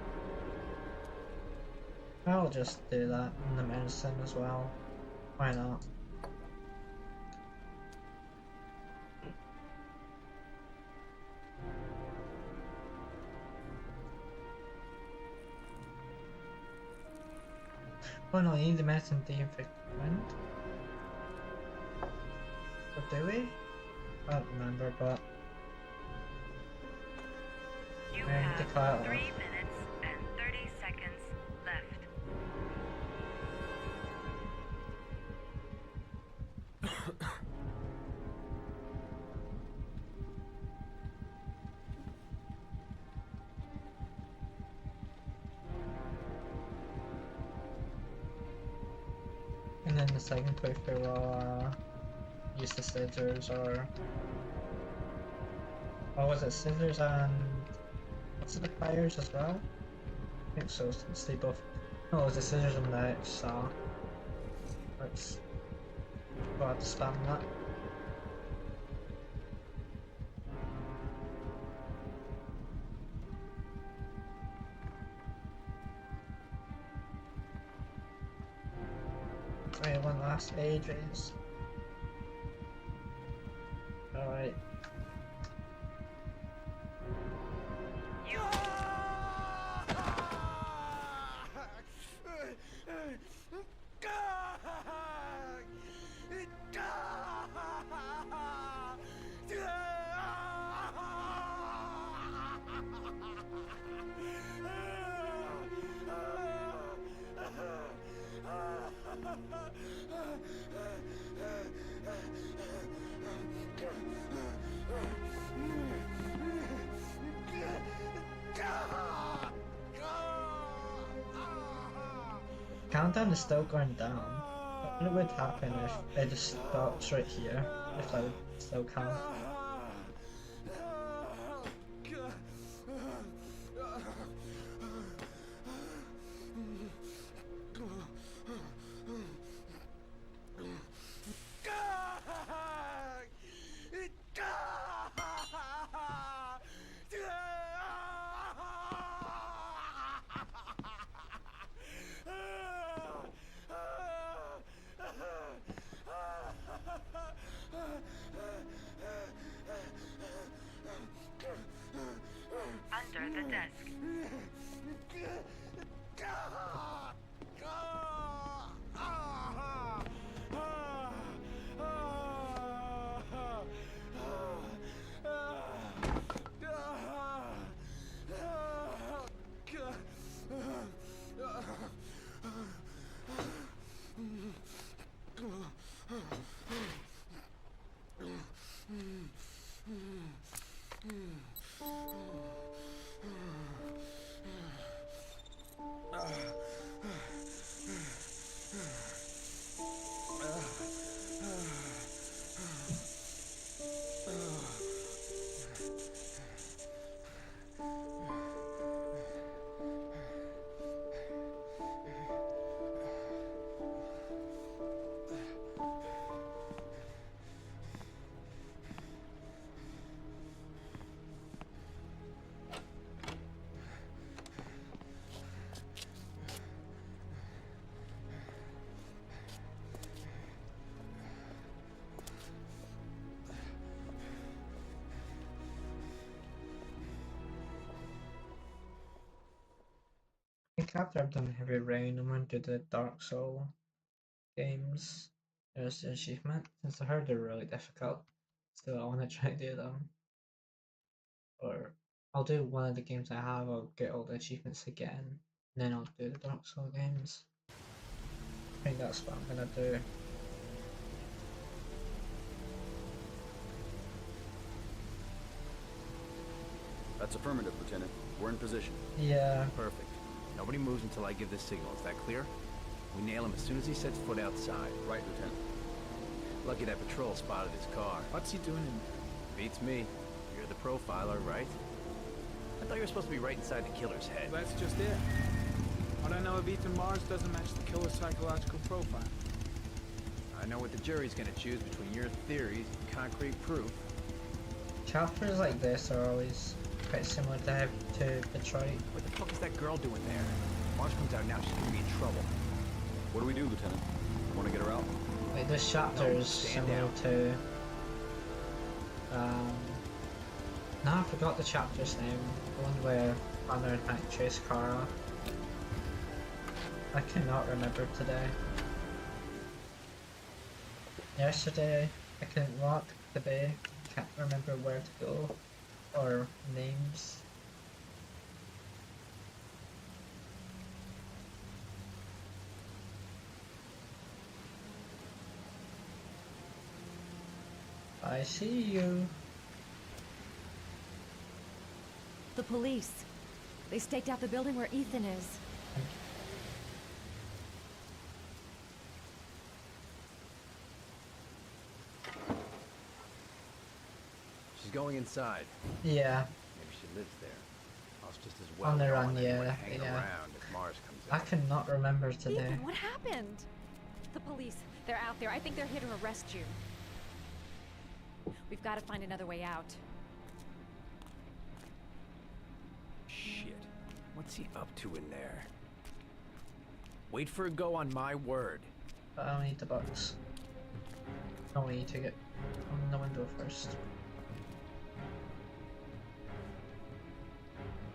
I'll just do that in the medicine as well. Why not? Oh no, you need the medicine to infect the wound. Or do we? I don't remember, but You I need to have cut it 3 off. minutes and 30 seconds left. And then the second playthrough will use the scissors or... Oh, was it scissors and... Was it the pliers as well? I think so, since they both... No, it was the scissors and the saw. Let's go ahead to spam that. Alright, one last age raise. Alright. You Countdown is still going down. What would happen if it just stops right here? If I would still count? under the desk. I think after I've done Heavy Rain, I'm going to do the Dark Soul games. There's the achievement, since I heard they're really difficult, so I want to try to do them. Or I'll do one of the games I have, I'll get all the achievements again, and then I'll do the Dark Soul games. I think that's what I'm gonna do. That's affirmative, Lieutenant. We're in position. Yeah. Perfect. Nobody moves until I give the signal. Is that clear? We nail him as soon as he sets foot outside. Right, Lieutenant. Lucky that patrol spotted his car. What's he doing in there? Beats me. You're the profiler, right? I thought you were supposed to be right inside the killer's head. That's just it. What I know of Ethan Mars doesn't match the killer's psychological profile. I know what the jury's gonna choose between your theories and concrete proof. Chapters like this are always quite similar to Detroit. What the fuck is that girl doing there? Mars comes out now, she's gonna be in trouble. What do we do, Lieutenant? Want to get her out? Like this chapter is similar to no, I forgot the chapter's name. The one where Connor and Hank chase Kara. I cannot remember today. Yesterday I couldn't walk, today I can't remember where to go or names. I see you. The police. They staked out the building where Ethan is. She's going inside. Yeah. Maybe she lives there. I was just as well On the knowing run, anyone yeah, hanging yeah. around if Mars comes I out. cannot remember today. Ethan, what happened? The police. They're out there. I think they're here to arrest you. We've got to find another way out. Shit. What's he up to in there? Wait for a go on my word. But I don't need the box. No, we need to get on the window first.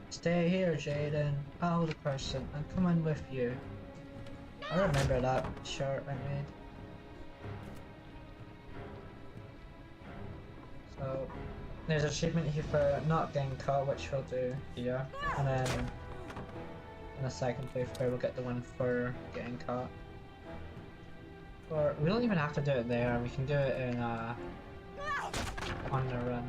Stay here, Jaden. I'll the person. I'm coming with you. I remember that shirt I made. So, there's an achievement here for not getting caught, which we'll do here. And then, in the second playthrough, we'll get the one for getting caught. Or, we don't even have to do it there, we can do it in, on the run.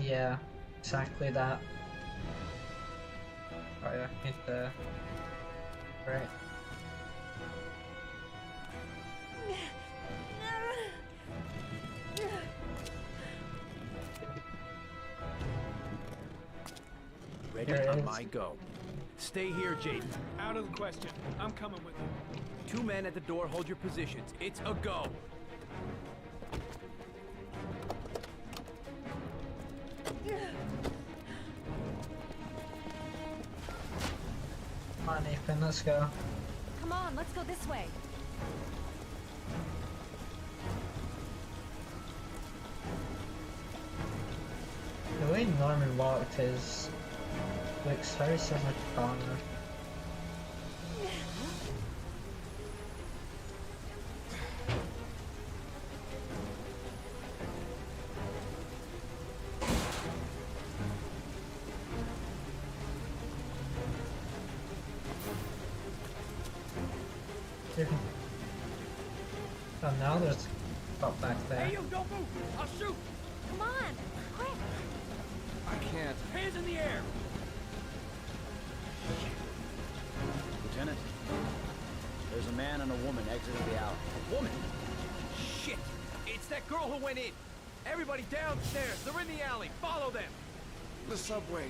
Yeah, exactly that. Oh yeah, hit the... Right. Ready Here it on is. my go. Stay here, Jaden. Out of the question. I'm coming with you. 2 men at the door, hold your positions. It's a go. Come on, Ethan, let's go. Come on, let's go this way. The way Norman walked is looks very similar to Connor. Oh, now there's top back there. Hey, you, don't move! I'll shoot! Come on, quick! I can't. Hands in the air! Lieutenant, there's a man and a woman exiting the alley. Woman? Shit! It's that girl who went in! Everybody downstairs! They're in the alley! Follow them! The subway.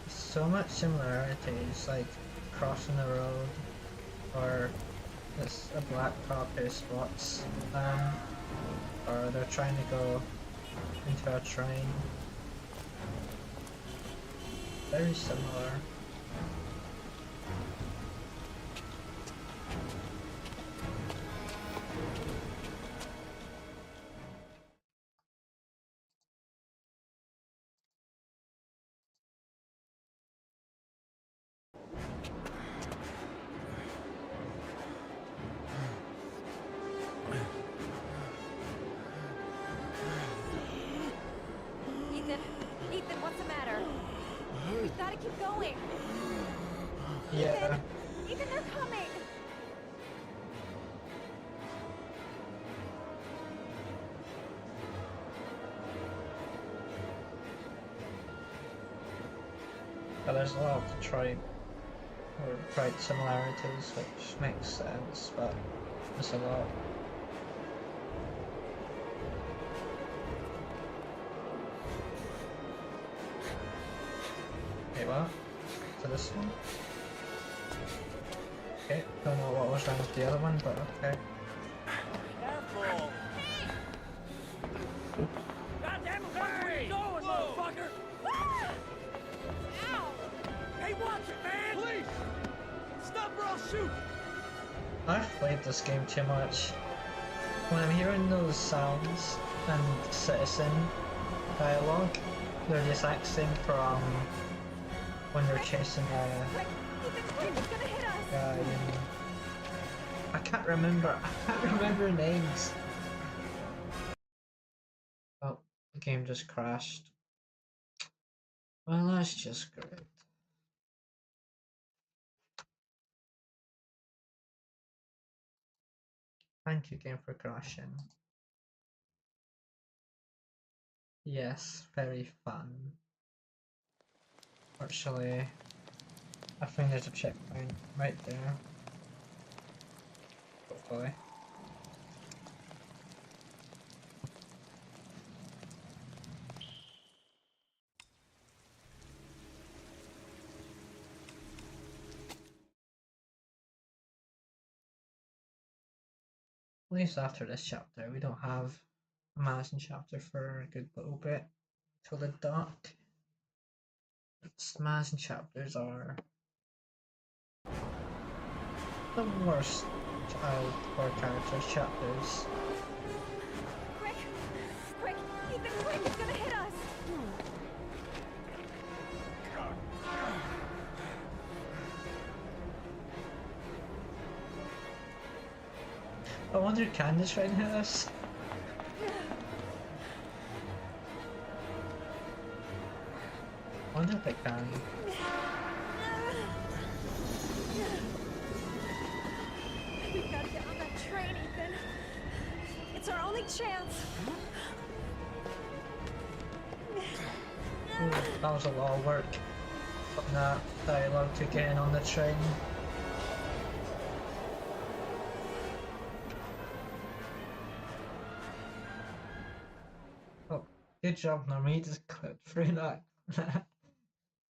So much similarities, like crossing the road, or it's a black cop who spots them, or they're trying to go into a train. Very similar. Yeah. Ethan, they're coming! But there's a lot of tribe similarities, which makes sense, but there's a lot. Wait, what? To this one? Okay, don't know what was wrong with the other one, but okay. Careful! Goddamn it, where are you going, motherfucker? Ow! Hey, watch it, man! Please! Stop or I'll shoot! I've played this game too much. When I'm hearing those sounds and citizen dialogue, they're the exact same from when you're chasing a guy and I can't remember names. Oh, the game just crashed. Well, that's just great. Thank you, game, for crashing. Yes, very fun. Actually, I think there's a checkpoint right there. Hopefully. At least after this chapter, we don't have a Madison chapter for a good little bit till the dock. Madison chapters are the worst child or characters chapters. Quick! Quick! Ethan, quick! It's gonna hit us! I wonder, can this train hit us? I wonder if it can. We've got to get on that train, Ethan. It's our only chance. Ooh, that was a lot of work. Putting that dialogue to getting on the train. Oh, good job, Norman. You just clipped through that.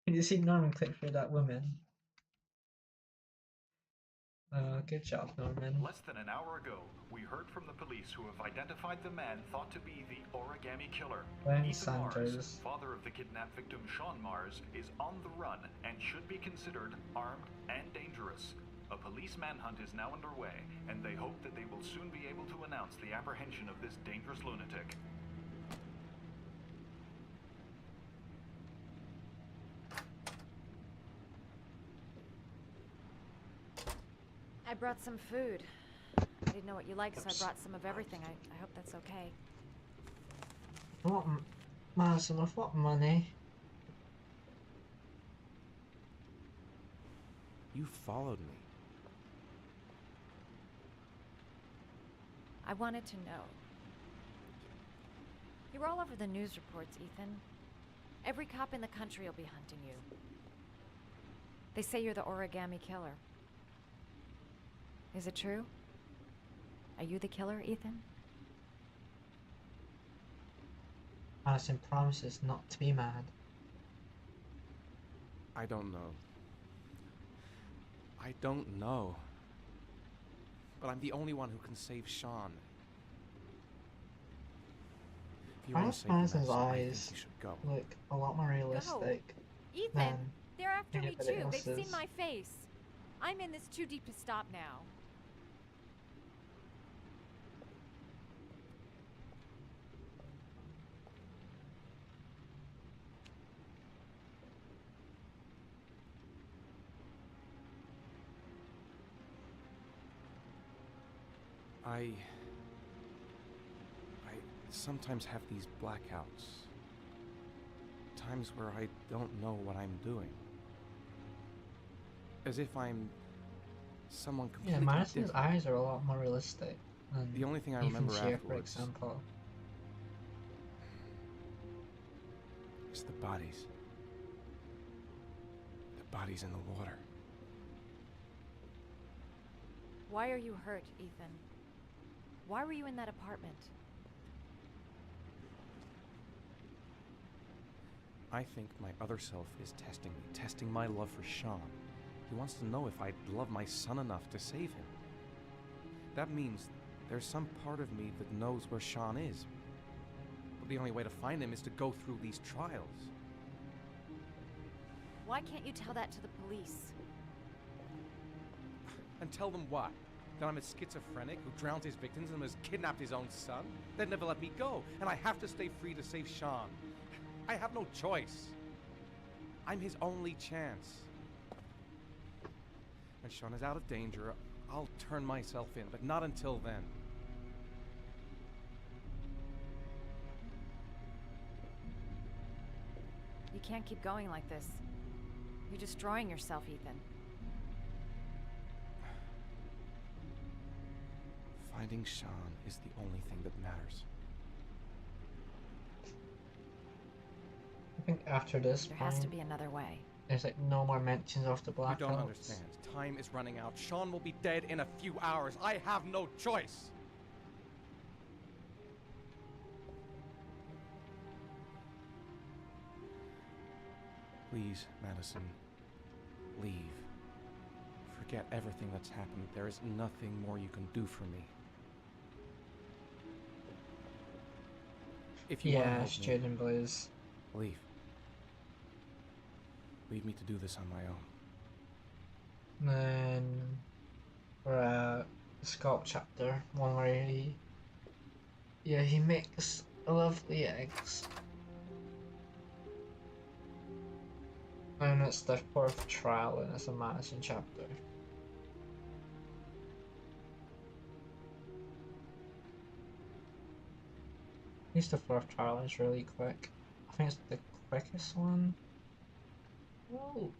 Can you see Norman clip through that woman? Good job, Norman. Less than an hour ago, we heard from the police who have identified the man thought to be the Origami Killer. Glenn Ethan Mars, Sanders. father of the kidnapped victim Sean Mars, is on the run and should be considered armed and dangerous. A police manhunt is now underway, and they hope that they will soon be able to announce the apprehension of this dangerous lunatic. I brought some food. I didn't know what you liked, so I brought some of everything. I hope that's okay. What, Madison, with what money? You followed me. I wanted to know. You're all over the news reports, Ethan. Every cop in the country will be hunting you. They say you're the Origami Killer. Is it true? Are you the killer, Ethan? Madison promises not to be mad. I don't know. I don't know. But I'm the only one who can save Sean. If you want to save Madison's Madison, I think eyes you should go. look a lot more realistic. Ethan! than They're after me anybody too. They've else's. seen my face. I'm in this too deep to stop now. I sometimes have these blackouts. Times where I don't know what I'm doing. as if I'm someone Yeah, completely Marison's different. eyes are a lot more realistic than The only thing I Ethan's remember here, for afterwards example. is the bodies. The bodies in the water. Why are you hurt, Ethan? Why were you in that apartment? I think my other self is testing me, testing my love for Sean. He wants to know if I love my son enough to save him. That means there's some part of me that knows where Sean is. But the only way to find him is to go through these trials. Why can't you tell that to the police? And tell them what? That I'm a schizophrenic who drowned his victims and has kidnapped his own son? They'd never let me go, and I have to stay free to save Sean. I have no choice. I'm his only chance. When Sean is out of danger, I'll turn myself in, but not until then. You can't keep going like this. You're destroying yourself, Ethan. Finding Sean is the only thing that matters. I think after this There point, has to be another way. there's like no more mentions of the blackouts. You don't understand. Time is running out. Sean will be dead in a few hours. I have no choice. Please, Madison, leave. Forget everything that's happened. There is nothing more you can do for me. If you want to Yeah, help me, student Blaze. leave. Leave me to do this on my own. Then for Scott chapter, one where he makes lovely eggs. And it's the fourth trial and it's a Madison chapter. At least the fourth trial is really quick. I think it's the quickest one. Oh.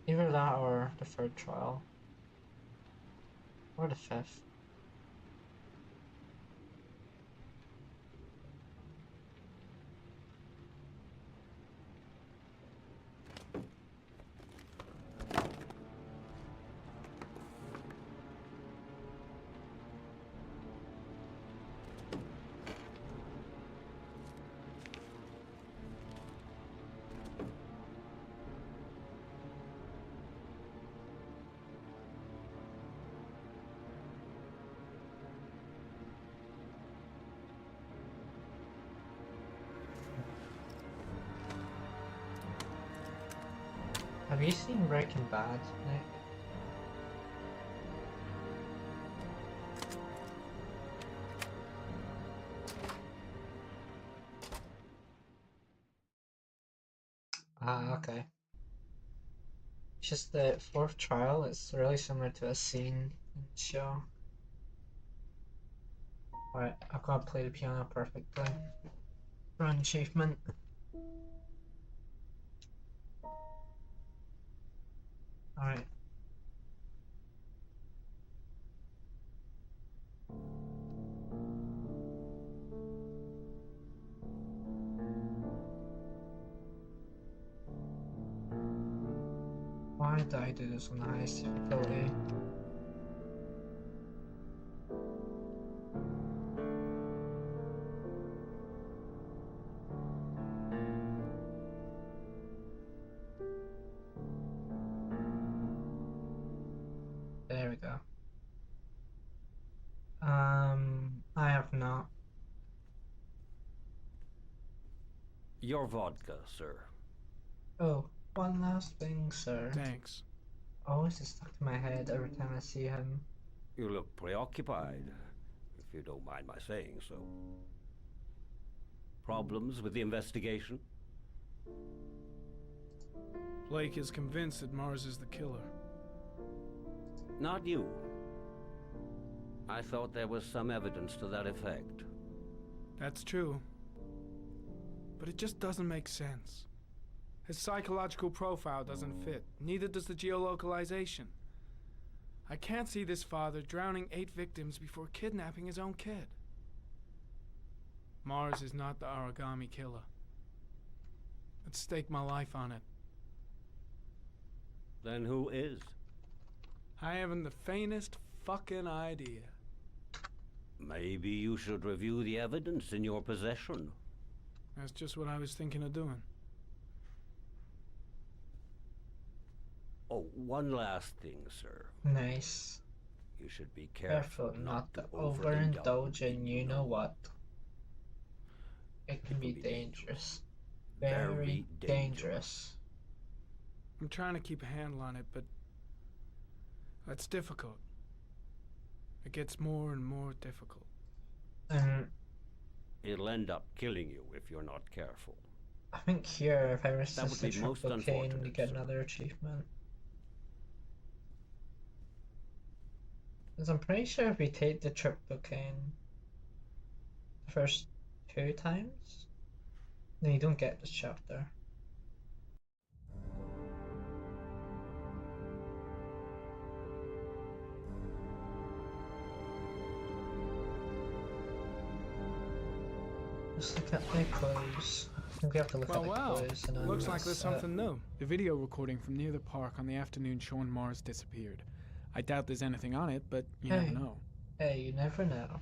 Either that or the third trial. Or the fifth. Have you seen Breaking Bad, Nick? Ah, okay. It's just the fourth trial, it's really similar to a scene in the show. Right, I've got to play the piano perfectly. For an achievement. Alright. Why did I do this on the highest difficulty? There we go. I have not. Your vodka, sir. Oh, one last thing, sir. Thanks. Always is stuck in my head every time I see him. You look preoccupied, if you don't mind my saying so. Problems with the investigation? Blake is convinced that Mars is the killer. Not you. I thought there was some evidence to that effect. That's true. But it just doesn't make sense. His psychological profile doesn't fit. Neither does the geolocalization. I can't see this father drowning 8 victims before kidnapping his own kid. Mars is not the Origami Killer. I'd stake my life on it. Then who is? I haven't the faintest fucking idea. Maybe you should review the evidence in your possession. That's just what I was thinking of doing. Oh, one last thing, sir. Nice. You should be Careful careful not to overindulge. overindulge in you know what. It can be dangerous. Very dangerous. I'm trying to keep a handle on it, but that's difficult. It gets more and more difficult. It'll end up killing you if you're not careful. I think here, if I That would resist the be most triple cane, you unfortunate, get sir. another achievement. Because I'm pretty sure if we take the triple cane the first 2 times, then you don't get this chapter. Let's look at the clues. I think we have to look at the Wow. clues and then Looks like there's that's it. something new. The video recording from near the park on the afternoon Sean Mars disappeared. I doubt there's anything on it, but you never know. Hey, you never know.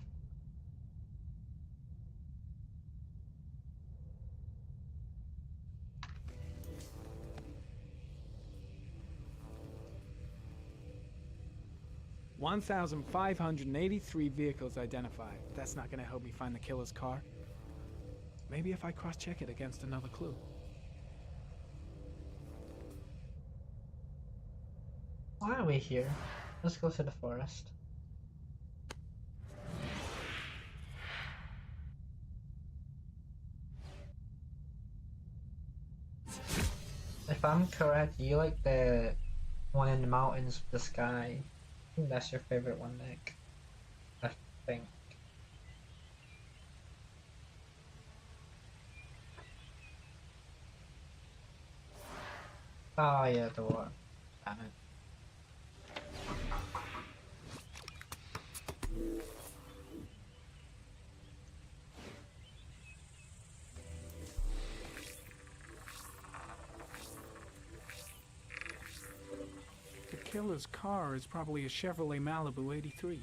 $1,583 vehicles identified. That's not gonna help me find the killer's car. Maybe if I cross-check it against another clue. Why are we here? Let's go to the forest. If I'm correct, you like the one in the mountains with the sky. I think that's your favorite one, Nick. I think. Oh yeah, the one. Damn it. The killer's car is probably a Chevrolet Malibu 83.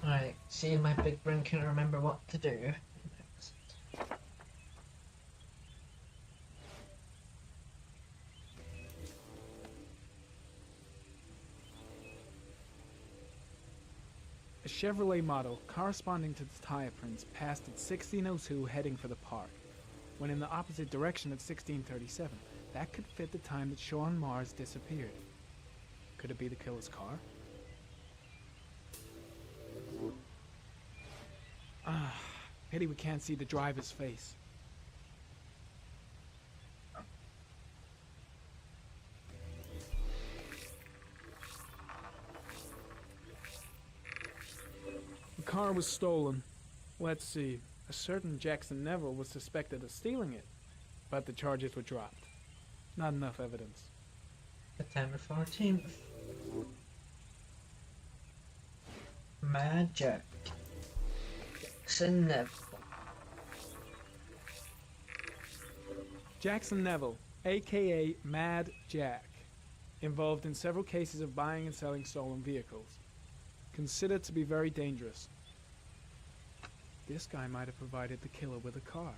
Alright, see my big brain can't remember what to do. A Chevrolet model corresponding to the tire prints passed at 1602 heading for the park, when in the opposite direction at 1637. That could fit the time that Sean Mars disappeared. Could it be the killer's car? Ah, pity we can't see the driver's face. The car was stolen. Let's see. A certain Jackson Neville was suspected of stealing it, but the charges were dropped. Not enough evidence. September 14th. Mad Jack. Jackson Neville. Jackson Neville, aka Mad Jack, involved in several cases of buying and selling stolen vehicles. Considered to be very dangerous. This guy might have provided the killer with a car.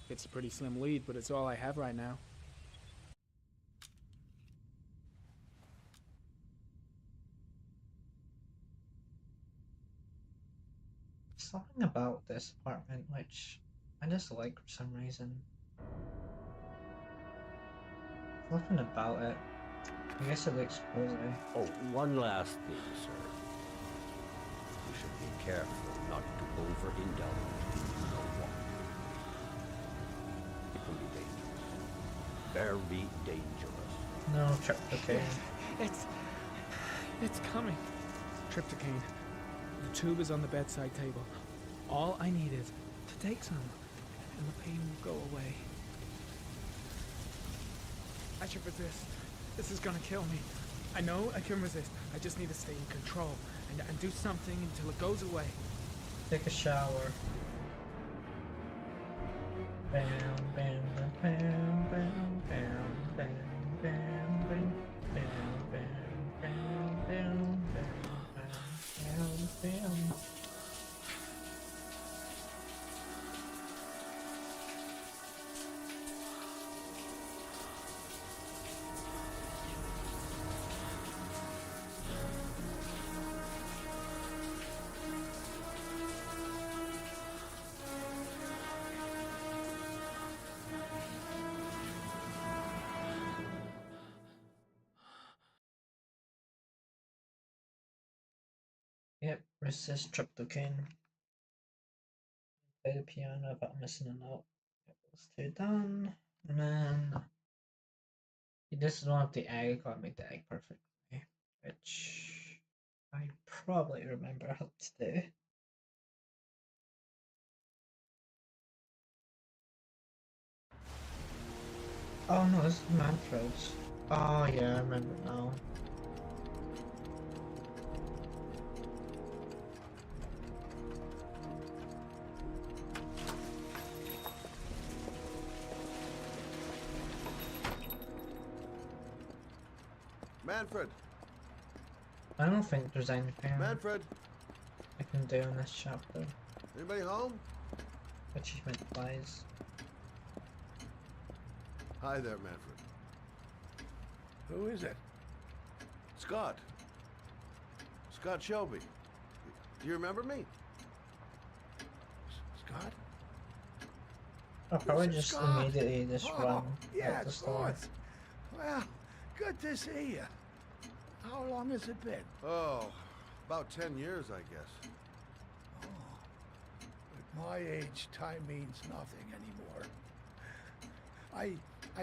It's a pretty slim lead, but it's all I have right now. Something about this apartment which I just like for some reason. Nothing about it. I guess it looks cozy. Oh, one last thing, sir. You should be careful not to overindulge in your walk. It can be dangerous. Very dangerous. No tryptophan. It's coming. Tryptocane. The tube is on the bedside table. All I need is to take some, and the pain will go away. I should resist. This is gonna kill me. I know I can resist. I just need to stay in control and do something until it goes away. Take a shower. Bam, bam, bam, bam, bam, bam, bam, bam, bam, bam, bam, bam, bam, bam. Yep, resist tryptocane. Play the piano, but I'm missing a note. Those two done. And then this is one of the egg. I'll make the egg perfectly, which I probably remember how to do. Oh no, this is Manfred's. Oh yeah, I remember now. Manfred! I don't think there's anything Manfred! I can do in this chapter. Anybody home? Achievement wise. Hi there, Manfred. Who is it? Scott. Scott Shelby. Do you remember me? Scott? I'll probably This is just Scott. immediately just run Yeah, out the of store. course. Well, good to see you. How long has it been? Oh, about 10 years, I guess. At my age, time means nothing anymore. I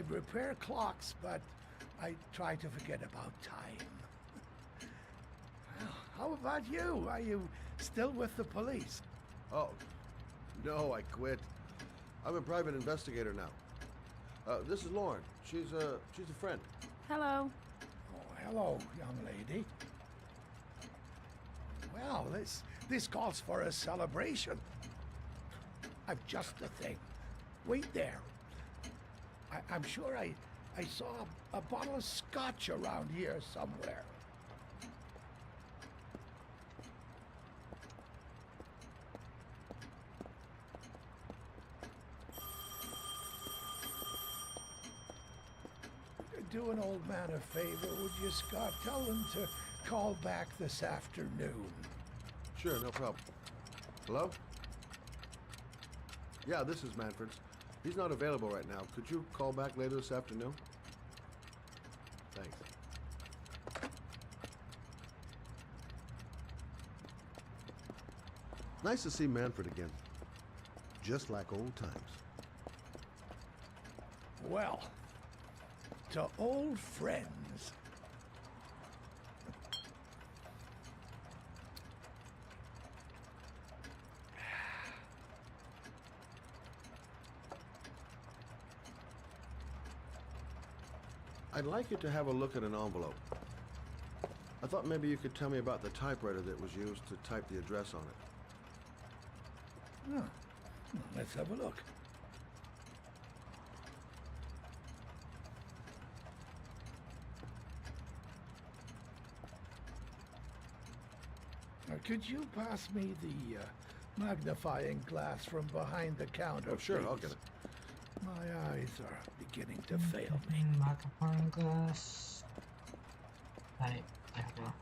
repair clocks, but I try to forget about time. Well, how about you? Are you still with the police? Oh, no, I quit. I'm a private investigator now. This is Lauren. She's a friend. Hello. Oh, hello, young lady. Well, this calls for a celebration. I've just the thing. Wait there. I'm sure I saw a bottle of scotch around here somewhere. Do an old man a favor, would you, Scott? Tell him to call back this afternoon. Sure, no problem. Hello? Yeah, this is Manfred's. He's not available right now. Could you call back later this afternoon? Thanks. Nice to see Manfred again. Just like old times. Well, to old friends. I'd like you to have a look at an envelope. I thought maybe you could tell me about the typewriter that was used to type the address on it. Well, let's have a look. Could you pass me the magnifying glass from behind the counter, Oh, sure, please? I'll get it. My eyes are beginning to fail me. Magnifying glass. Right, there we go.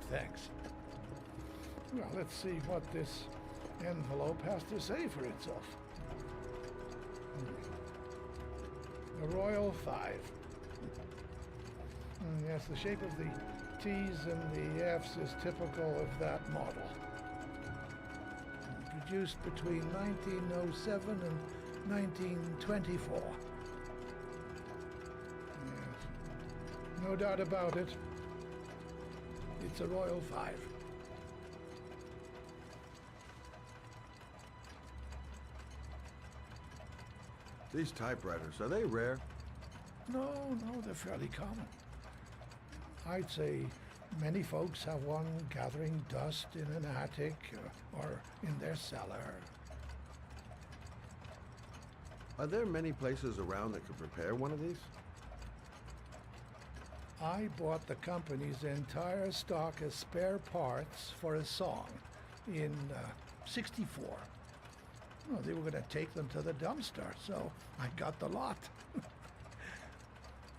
Thanks. Well, let's see what this envelope has to say for itself. The Royal Five. Yes, the shape of the T's and the F's is typical of that model. Produced between 1907 and 1924. No doubt about it. It's a Royal 5. These typewriters, are they rare? No, they're fairly common. I'd say many folks have one gathering dust in an attic or in their cellar. Are there many places around that could repair one of these? I bought the company's entire stock of spare parts for a song in '64. Well, they were going to take them to the dumpster, so I got the lot.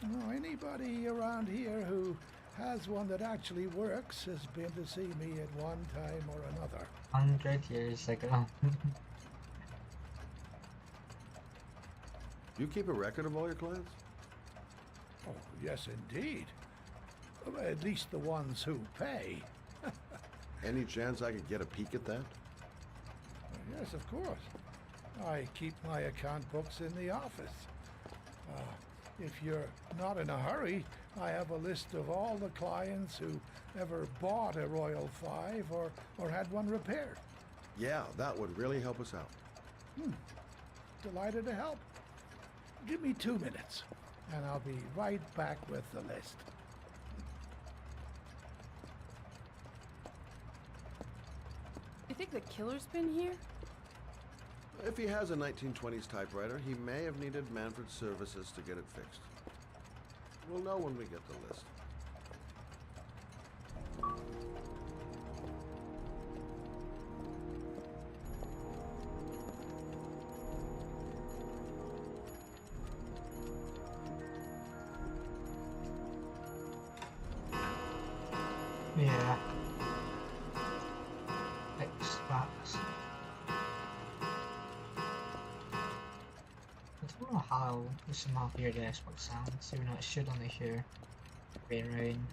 Well, anybody around here who has one that actually works has been to see me at one time or another. 100 years ago. Do you keep a record of all your clients? Oh, yes, indeed. At least the ones who pay. Any chance I could get a peek at that? Yes, of course. I keep my account books in the office. If you're not in a hurry, I have a list of all the clients who ever bought a Royal 5 or had one repaired. Yeah, that would really help us out. Delighted to help. Give me 2 minutes, and I'll be right back with the list. You think the killer's been here? If he has a 1920s typewriter, he may have needed Manfred's services to get it fixed. We'll know when we get the list. Yeah. Extracts. I don't know how this will not hear the Xbox sounds, even though it should only hear rain.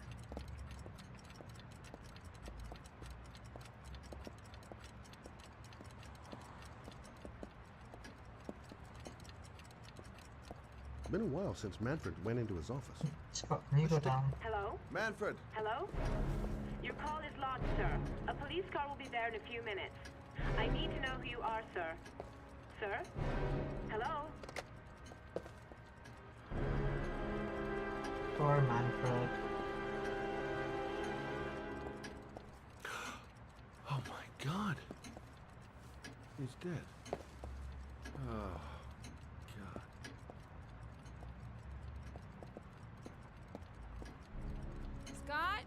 It's been a while since Manfred went into his office. Scott, can you go down? Hello? Manfred! Hello? Your call is lodged, sir. A police car will be there in a few minutes. I need to know who you are, sir. Sir? Hello? Poor Manfred. Oh my God! He's dead. Oh, God. Scott?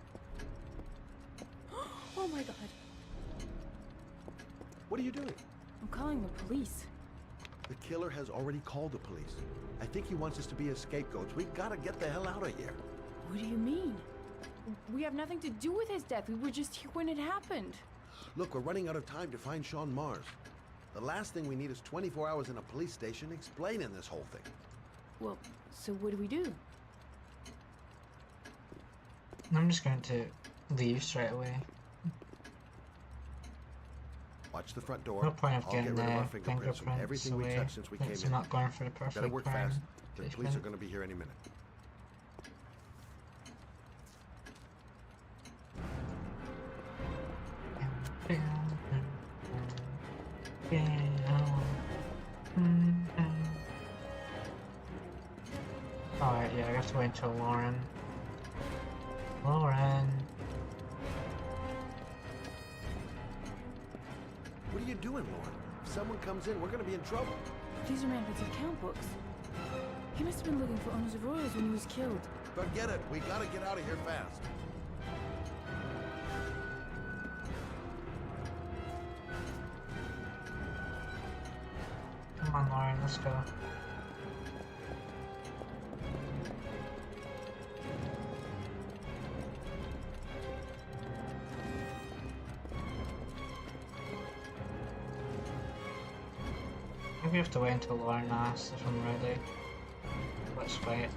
Oh my God. What are you doing? I'm calling the police. The killer has already called the police. I think he wants us to be his scapegoats. We've got to get the hell out of here. What do you mean? We have nothing to do with his death. We were just here when it happened. Look, we're running out of time to find Sean Mars. The last thing we need is 24 hours in a police station explaining this whole thing. Well, so what do we do? I'm just going to leave straight away. Watch the front door. No point of I'll getting get rid of our the fingerprints from everything we away. touched since we came It's in. not going for the perfect Better work crime. fast. The police are going to be here any minute. Alright, yeah, I have to wait until Lauren. Lauren. What are you doing, Lauren? If someone comes in, we're going to be in trouble. These are Manfred's account books. He must have been looking for owners of Royals when he was killed. Forget it. We got to get out of here fast. Come on, Lauren, let's go. Maybe we have to wait until Lauren asks if I'm ready. Let's wait.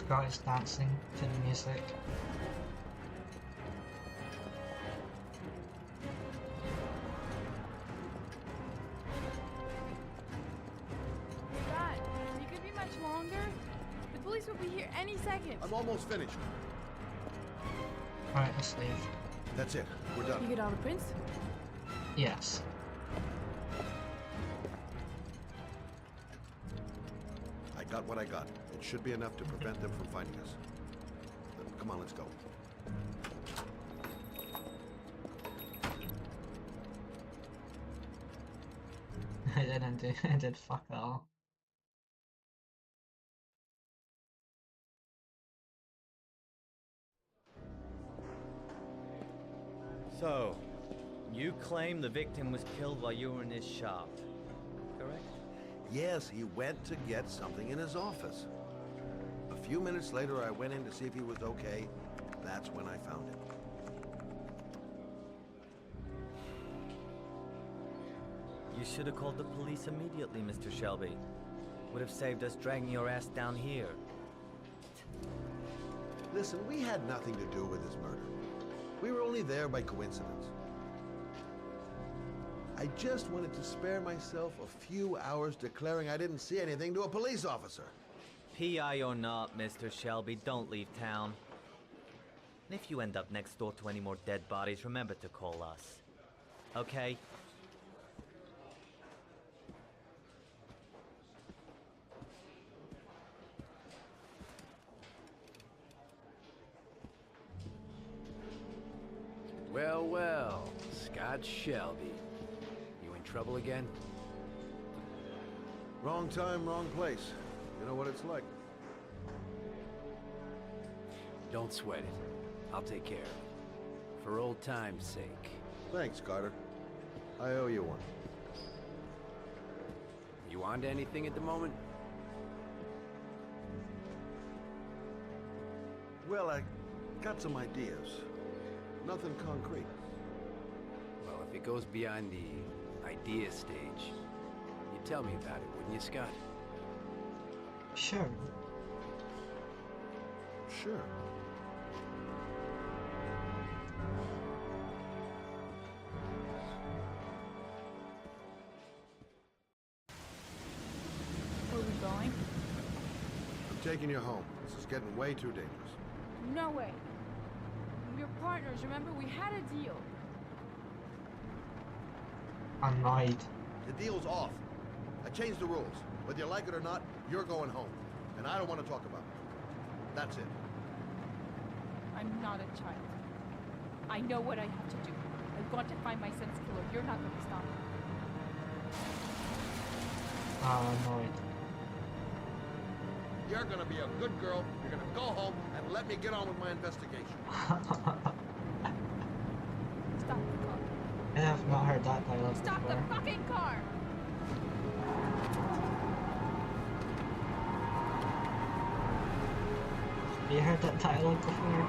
forgot it's dancing to the music. Scott, you could be much longer. The police will be here any second. I'm almost finished. Alright, let's leave. That's it. We're done. You get all the prints? Yes. I got what I got. It should be enough to prevent them from finding us. Come on, let's go. I did fuck all. So, you claim the victim was killed while you were in his shop, correct? Yes, he went to get something in his office. A few minutes later, I went in to see if he was okay. That's when I found him. You should have called the police immediately, Mr. Shelby. Would have saved us dragging your ass down here. Listen, we had nothing to do with his murder. We were only there by coincidence. I just wanted to spare myself a few hours declaring I didn't see anything to a police officer. PI or not, Mr. Shelby, don't leave town. And if you end up next door to any more dead bodies, remember to call us. Okay? Well, well, Scott Shelby. You in trouble again? Wrong time, wrong place. You know what it's like. Don't sweat it. I'll take care of it. For old time's sake. Thanks, Carter. I owe you one. You on to anything at the moment? Well, I got some ideas. Nothing concrete. Well, if it goes beyond the idea stage, you'd tell me about it, wouldn't you, Scott? Sure. Sure. Where are we going? I'm taking you home. This is getting way too dangerous. No way. We're partners, remember? We had a deal. Annoyed. The deal's off. I changed the rules. Whether you like it or not, you're going home. And I don't want to talk about it. That's it. I'm not a child. I know what I have to do. I've got to find my son's killer. You're not going to stop me. Annoyed. You're gonna be a good girl. You're gonna go home and let me get on with my investigation. Stop the car. I have not heard that dialogue Stop before. the fucking car! Have you heard that dialogue before?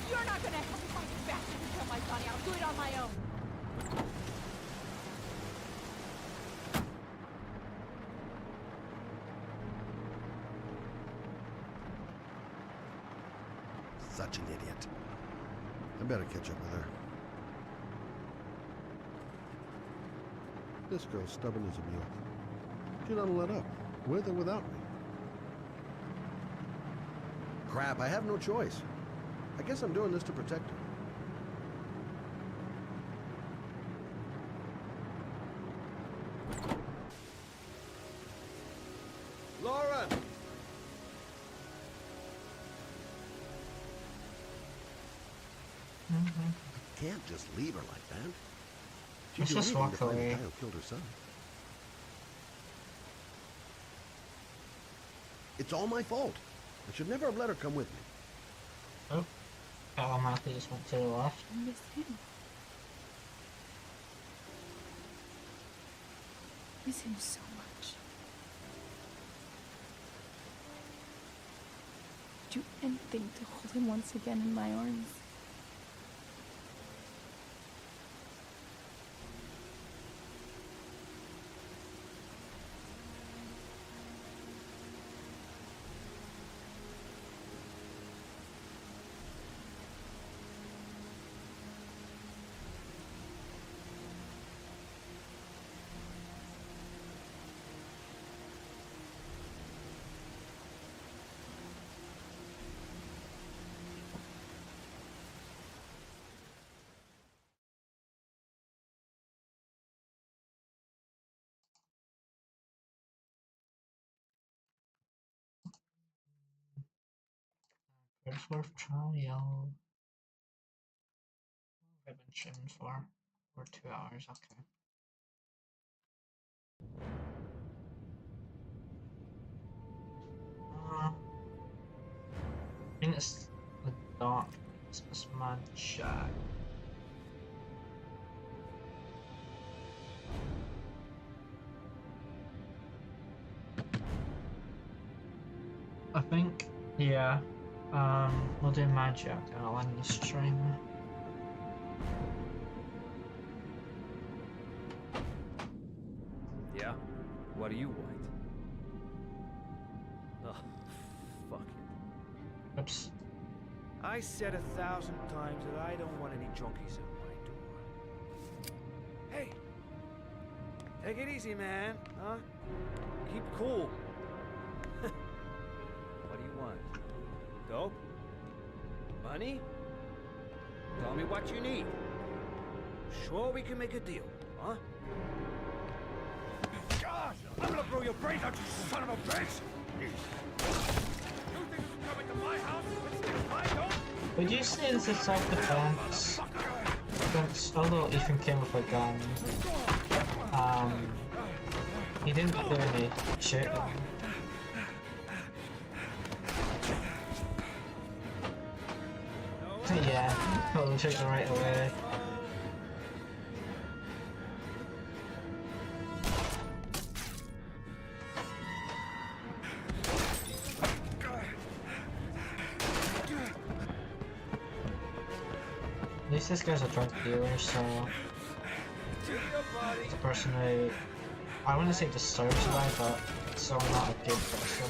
You're not gonna help me find this bastard and kill my Sonny. I'll do it on my own. Such an idiot. I better catch up with her. This girl's stubborn as a mule. She doesn't let up, with or without me. Crap, I have no choice. I guess I'm doing this to protect her. Lauren! I can't just leave her like that. She'd Let's do just anything walk to find the away. guy who killed her son. It's all my fault. I should never have let her come with me. Oh. That automatically just went to the left. I miss him. Miss him so much. Do anything to hold him once again in my arms. Worth trial. I've been streaming for 2 hours, okay. I think it's the dark. It's Mad Jack. I think, yeah. We'll do Mad Jack and I'll end the stream. Yeah? What do you want? Oh, fuck it. Oops. I said 1,000 times that I don't want any junkies at my door. Hey! Take it easy, man, huh? Keep cool. What do you want? Dope? Money? Tell me what you need. Sure we can make a deal, huh? God, I'm gonna blow your brains out, you son of a bitch! You think you can come into my house and steal my dope? Would you say this is self-defense? Since although Ethan came with a gun, he didn't do any shooting. Yeah, pulled the trigger right away. At least this guy's a drug dealer, so it's a person who I wouldn't say deserves to die, but so not a good person.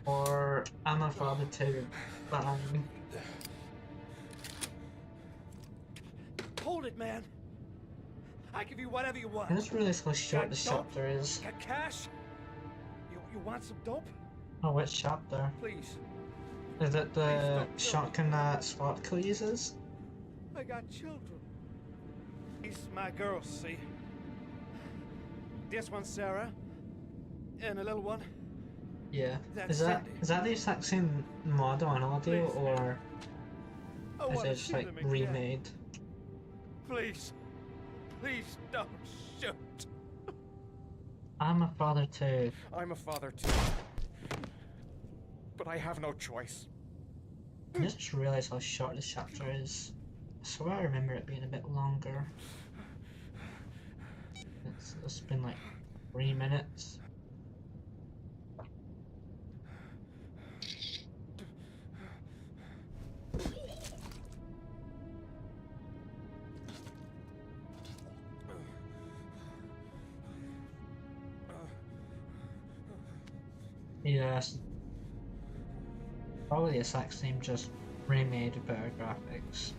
Or I'm a father too, but Hold it, man. I give you whatever you want. I just realized how short this chapter is. Got cash? You want some dope? Oh, which chapter? Please. Is it the shotgun that Spotkill uses? I got children. These my girls, see? This one's Sarah, and a little one. Yeah. That's Is that Cindy. the exact same model and audio, Please. or I is wanna it just see like them again. remade? Please. Please don't shoot. I'm a father too. I'm a father too. But I have no choice. I just realized how short this chapter is. I swear I remember it being a bit longer. It's been like 3 minutes. Yes. Probably the exact same, just remade with better graphics.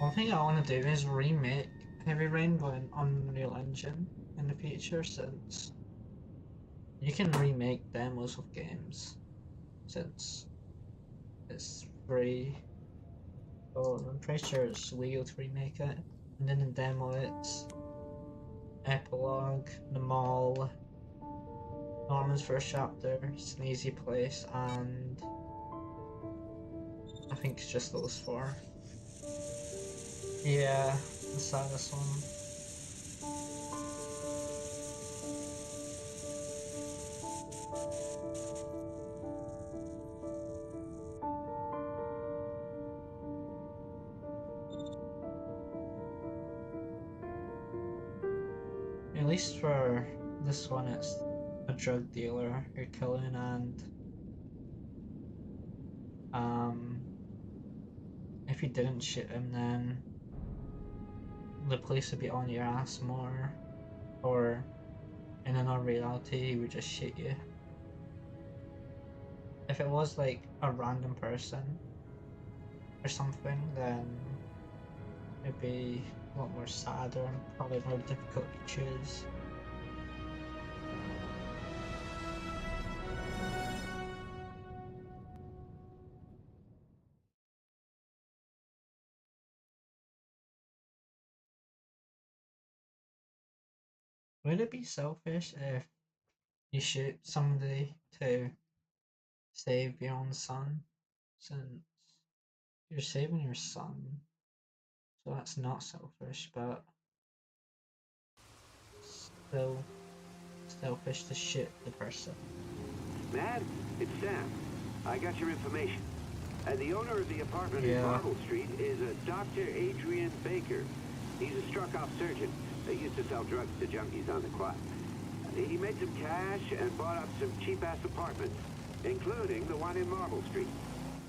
One thing I want to do is remake Heavy Rainbow in Unreal Engine in the future, since you can remake demos of games since it's free. So I'm pretty sure it's legal to remake it. And then in demo it's Epilogue, The Mall, Norman's First Chapter, Sneezy Place, and I think it's just those 4. Yeah, the saddest one. At least for this one, it's a drug dealer you're killing, and if you didn't shoot him, then the police would be on your ass more, or in another reality, he would just shoot you. If it was like a random person or something, then it'd be a lot more sadder and probably more difficult to choose. Would it be selfish if you shoot somebody to save your own son? Since you're saving your son, so that's not selfish, but still selfish to shoot the person. Mad? It's Sam. I got your information. The owner of the apartment Yeah. in Marble Street is a Dr. Adrian Baker. He's a struck-off surgeon. They used to sell drugs to junkies on the quad. He made some cash and bought up some cheap-ass apartments, including the one in Marble Street.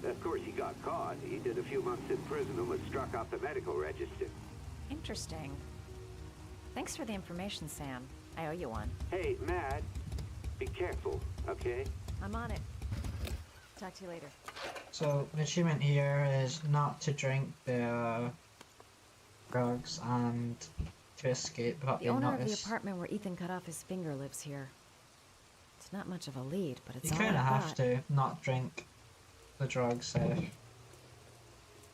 Of course, he got caught. He did a few months in prison and was struck off the medical register. Interesting. Thanks for the information, Sam. I owe you one. Hey, Mad, be careful, okay? I'm on it. Talk to you later. So the achievement here is not to drink the drugs and to escape without The being owner of the noticed. apartment where Ethan cut off his finger lives here. It's not much of a lead, but it's You all kind of I've have got. to not drink the drugs if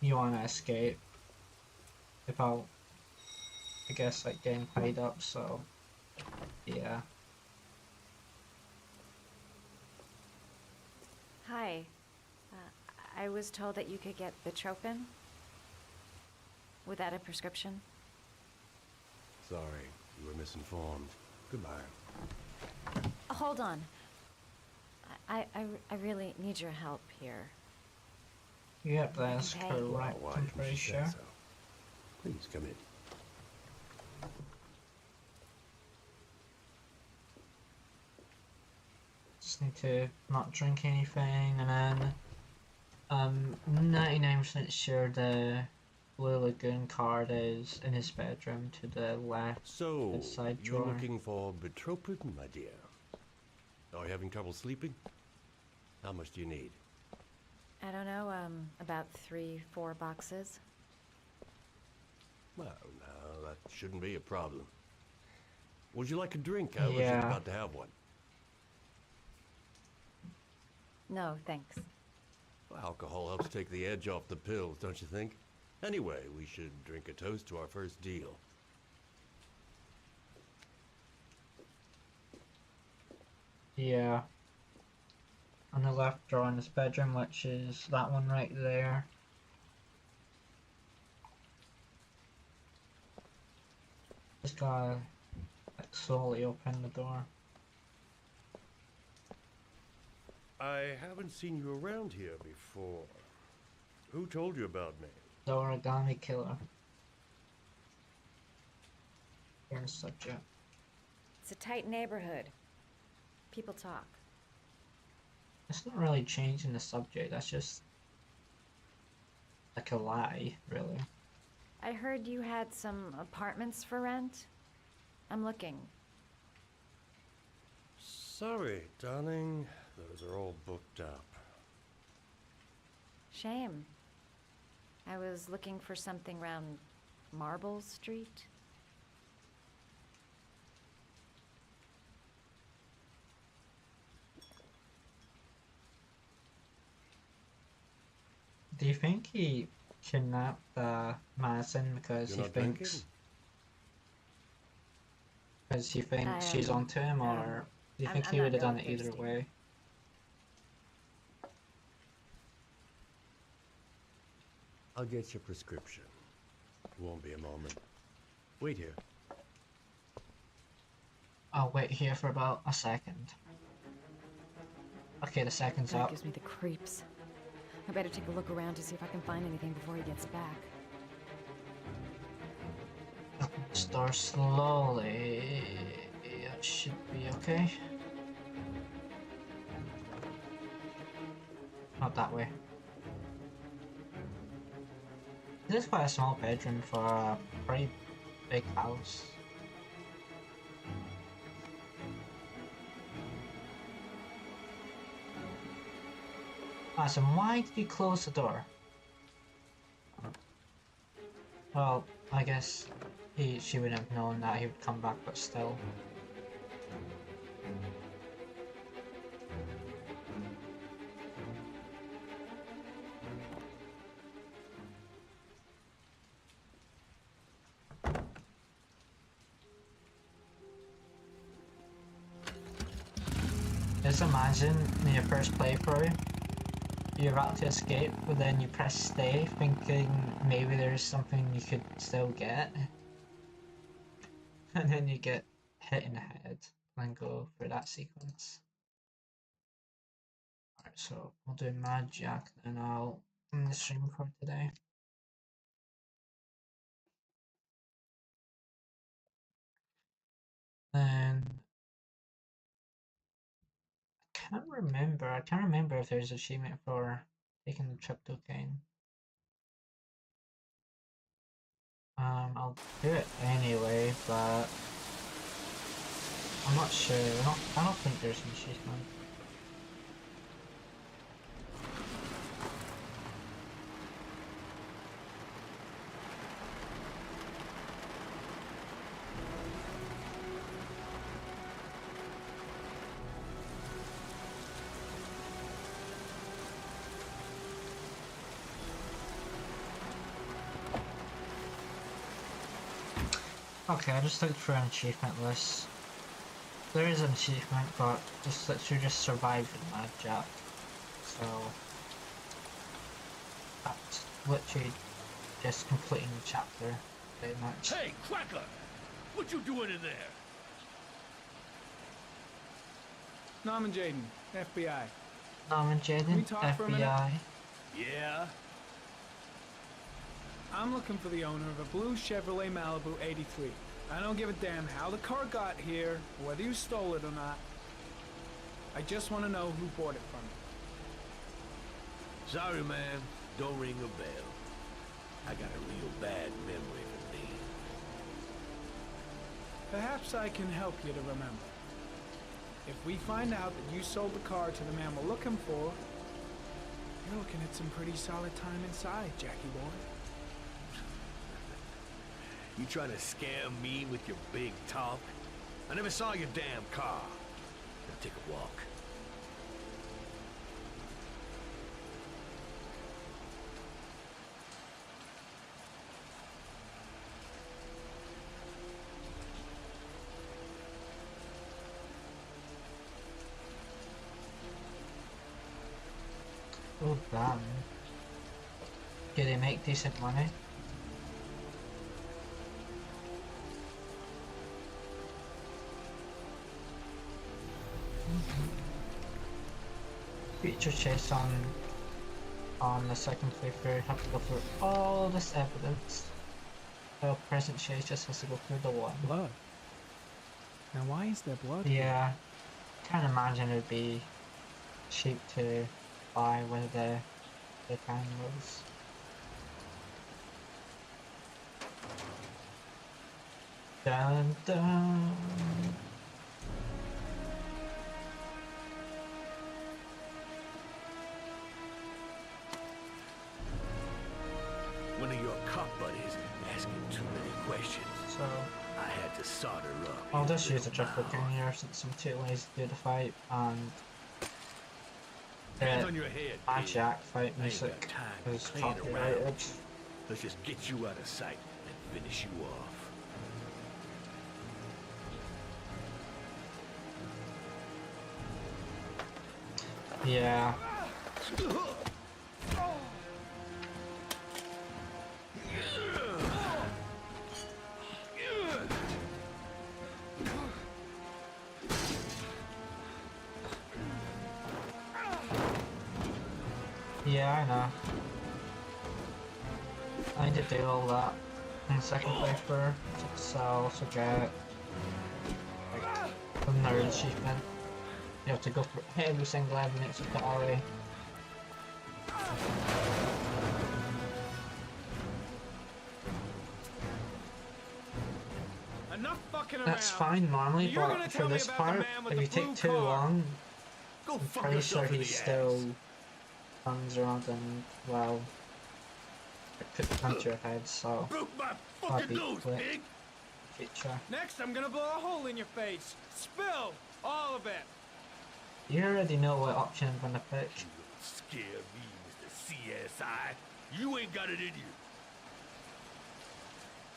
you want to escape without, I guess, like getting paid up. So yeah. Hi. I was told that you could get Bitropin without a prescription. Sorry, you were misinformed. Goodbye. Hold on. I really need your help here. Yep, that's Okay. correct. Why I'm didn't pretty you say sure. so? Please come in. Just need to not drink anything, and then 99% sure the Blue Lagoon card is in his bedroom to the left. So, the side you're drawer. looking for Bitropin, my dear? Are you having trouble sleeping? How much do you need? I don't know, about 3-4 boxes. Well, no, that shouldn't be a problem. Would you like a drink? I was just Yeah. about to have one. No, thanks. Well, alcohol helps take the edge off the pills, don't you think? Anyway, we should drink a toast to our first deal. Yeah. On the left drawer in his bedroom, which is that one right there. Just gotta like slowly open the door. I haven't seen you around here before. Who told you about me? The Origami Killer. Here's the subject. It's a tight neighborhood. People talk. It's not really changing the subject, that's just like a lie, really. I heard you had some apartments for rent. I'm looking. Sorry, darling. Those are all booked up. Shame. I was looking for something around Marble Street. Do you think he kidnapped Madison because You're he not thinks drinking? because he thinks she's Um, onto him, or do you I'm- think I'm he not would have done really it either thirsty. way? I'll get your prescription. Won't be a moment. Wait here. I'll wait here for about a second. Okay, the second's That up. gives me the creeps. I better take a look around to see if I can find anything before he gets back. Open the door slowly. It should be okay. Not that way. This is quite a small bedroom for a pretty big house. Awesome, why did you close the door? Well, I guess she would have known that he would come back, but still. Just imagine in your first playthrough, you're about to escape, but then you press stay, thinking maybe there's something you could still get. And then you get hit in the head and go through that sequence. Alright, so we'll do Mad Jack and I'll end the stream for today. And I can't remember if there's an achievement for taking the crypto cane. I'll do it anyway, but I'm not sure. I don't think there's an achievement. Okay, I just looked for an achievement list. There is an achievement, but just literally just survived in Mad Jack. So that's literally just completing the chapter, pretty much. Hey, Cracker! What you doing in there? Norman Jaden, FBI. Norman Can we Jaden, talk for a minute? FBI. Yeah? I'm looking for the owner of a blue Chevrolet Malibu 83. I don't give a damn how the car got here, or whether you stole it or not. I just want to know who bought it from you. Sorry, man. Don't ring a bell. I got a real bad memory for names. Perhaps I can help you to remember. If we find out that you sold the car to the man we're looking for, you're looking at some pretty solid time inside, Jackie boy. You trying to scam me with your big talk? I never saw your damn car. Now take a walk. Oh damn. Do they make decent money? Feature chase on the second playthrough, have to go through all this evidence. The present chase just has to go through the one. Blood. Now why is there blood? Yeah, can't imagine it would be cheap to buy one of the cameras. Dun dun. One of your cop buddies asking too many questions. So I had to sort her up. I'll just use a triple gun here since I'm too lazy to do the fight, and Hands on your head, Mad kid. Jack fight I ain't music got time is playing around. copyrighted. Let's just get you out of sight and finish you off. Yeah. Yeah, I know. I need to do all that in the second playthrough to also get like the nerd achievement. You have to go through every single evidence of the alley. Enough fucking around. That's fine normally, You're gonna but for tell me this about the part, man with if the you take blue too car. long, Go I'm fuck pretty sure yourself in he the still runs around and, well, could punch your head, so Broke my I'll fucking be nose, quick. pig! Feature. Next, I'm gonna blow a hole in your face. Spill all of it. You already know what option I'm gonna pick. Scare me, Mr. CSI. You ain't got it in you.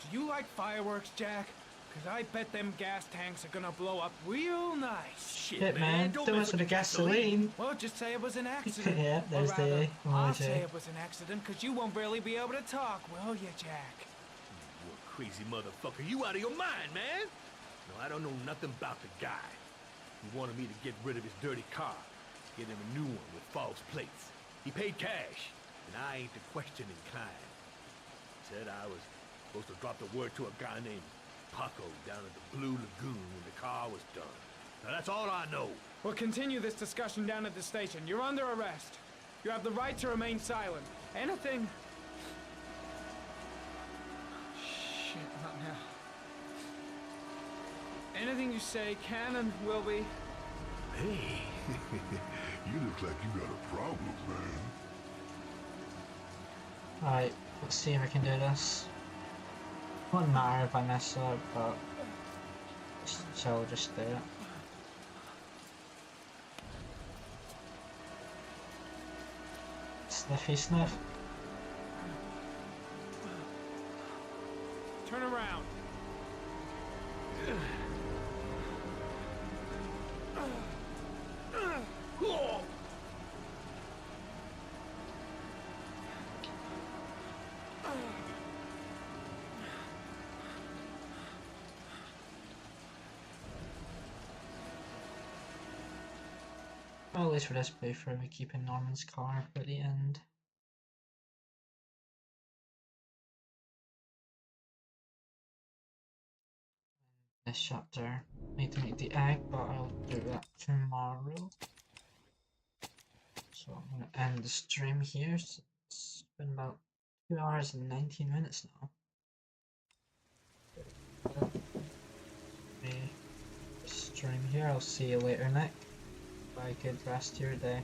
Do you like fireworks, Jack? Cause I bet them gas tanks are gonna blow up real nice. Shit, man. Don't mess with the gasoline. Well, just say it was an accident. Yeah, there's or rather, the I'll emoji. say it was an accident, cause you won't barely be able to talk, will you, Jack? You a crazy motherfucker. You out of your mind, man. No, I don't know nothing about the guy. He wanted me to get rid of his dirty car, get him a new one with false plates. He paid cash, and I ain't the questioning kind. Said I was supposed to drop the word to a guy named Paco down at the Blue Lagoon when the car was done. Now that's all I know. We'll continue this discussion down at the station. You're under arrest. You have the right to remain silent. Anything... Shit, not now. Anything you say can and will be... Hey, you look like you got a problem, man. Alright, let's see if I can do this. Wouldn't matter if I mess up, but so I'll just do it. Sniffy sniff. Turn around. Well, at least for this playthrough, we're keeping Norman's car for the end. This chapter, I need to make the egg, but I'll do that tomorrow. So I'm gonna end the stream here. So it's been about 2 hours and 19 minutes now. Stream here. I'll see you later, Nick. Bye, good rest of your day.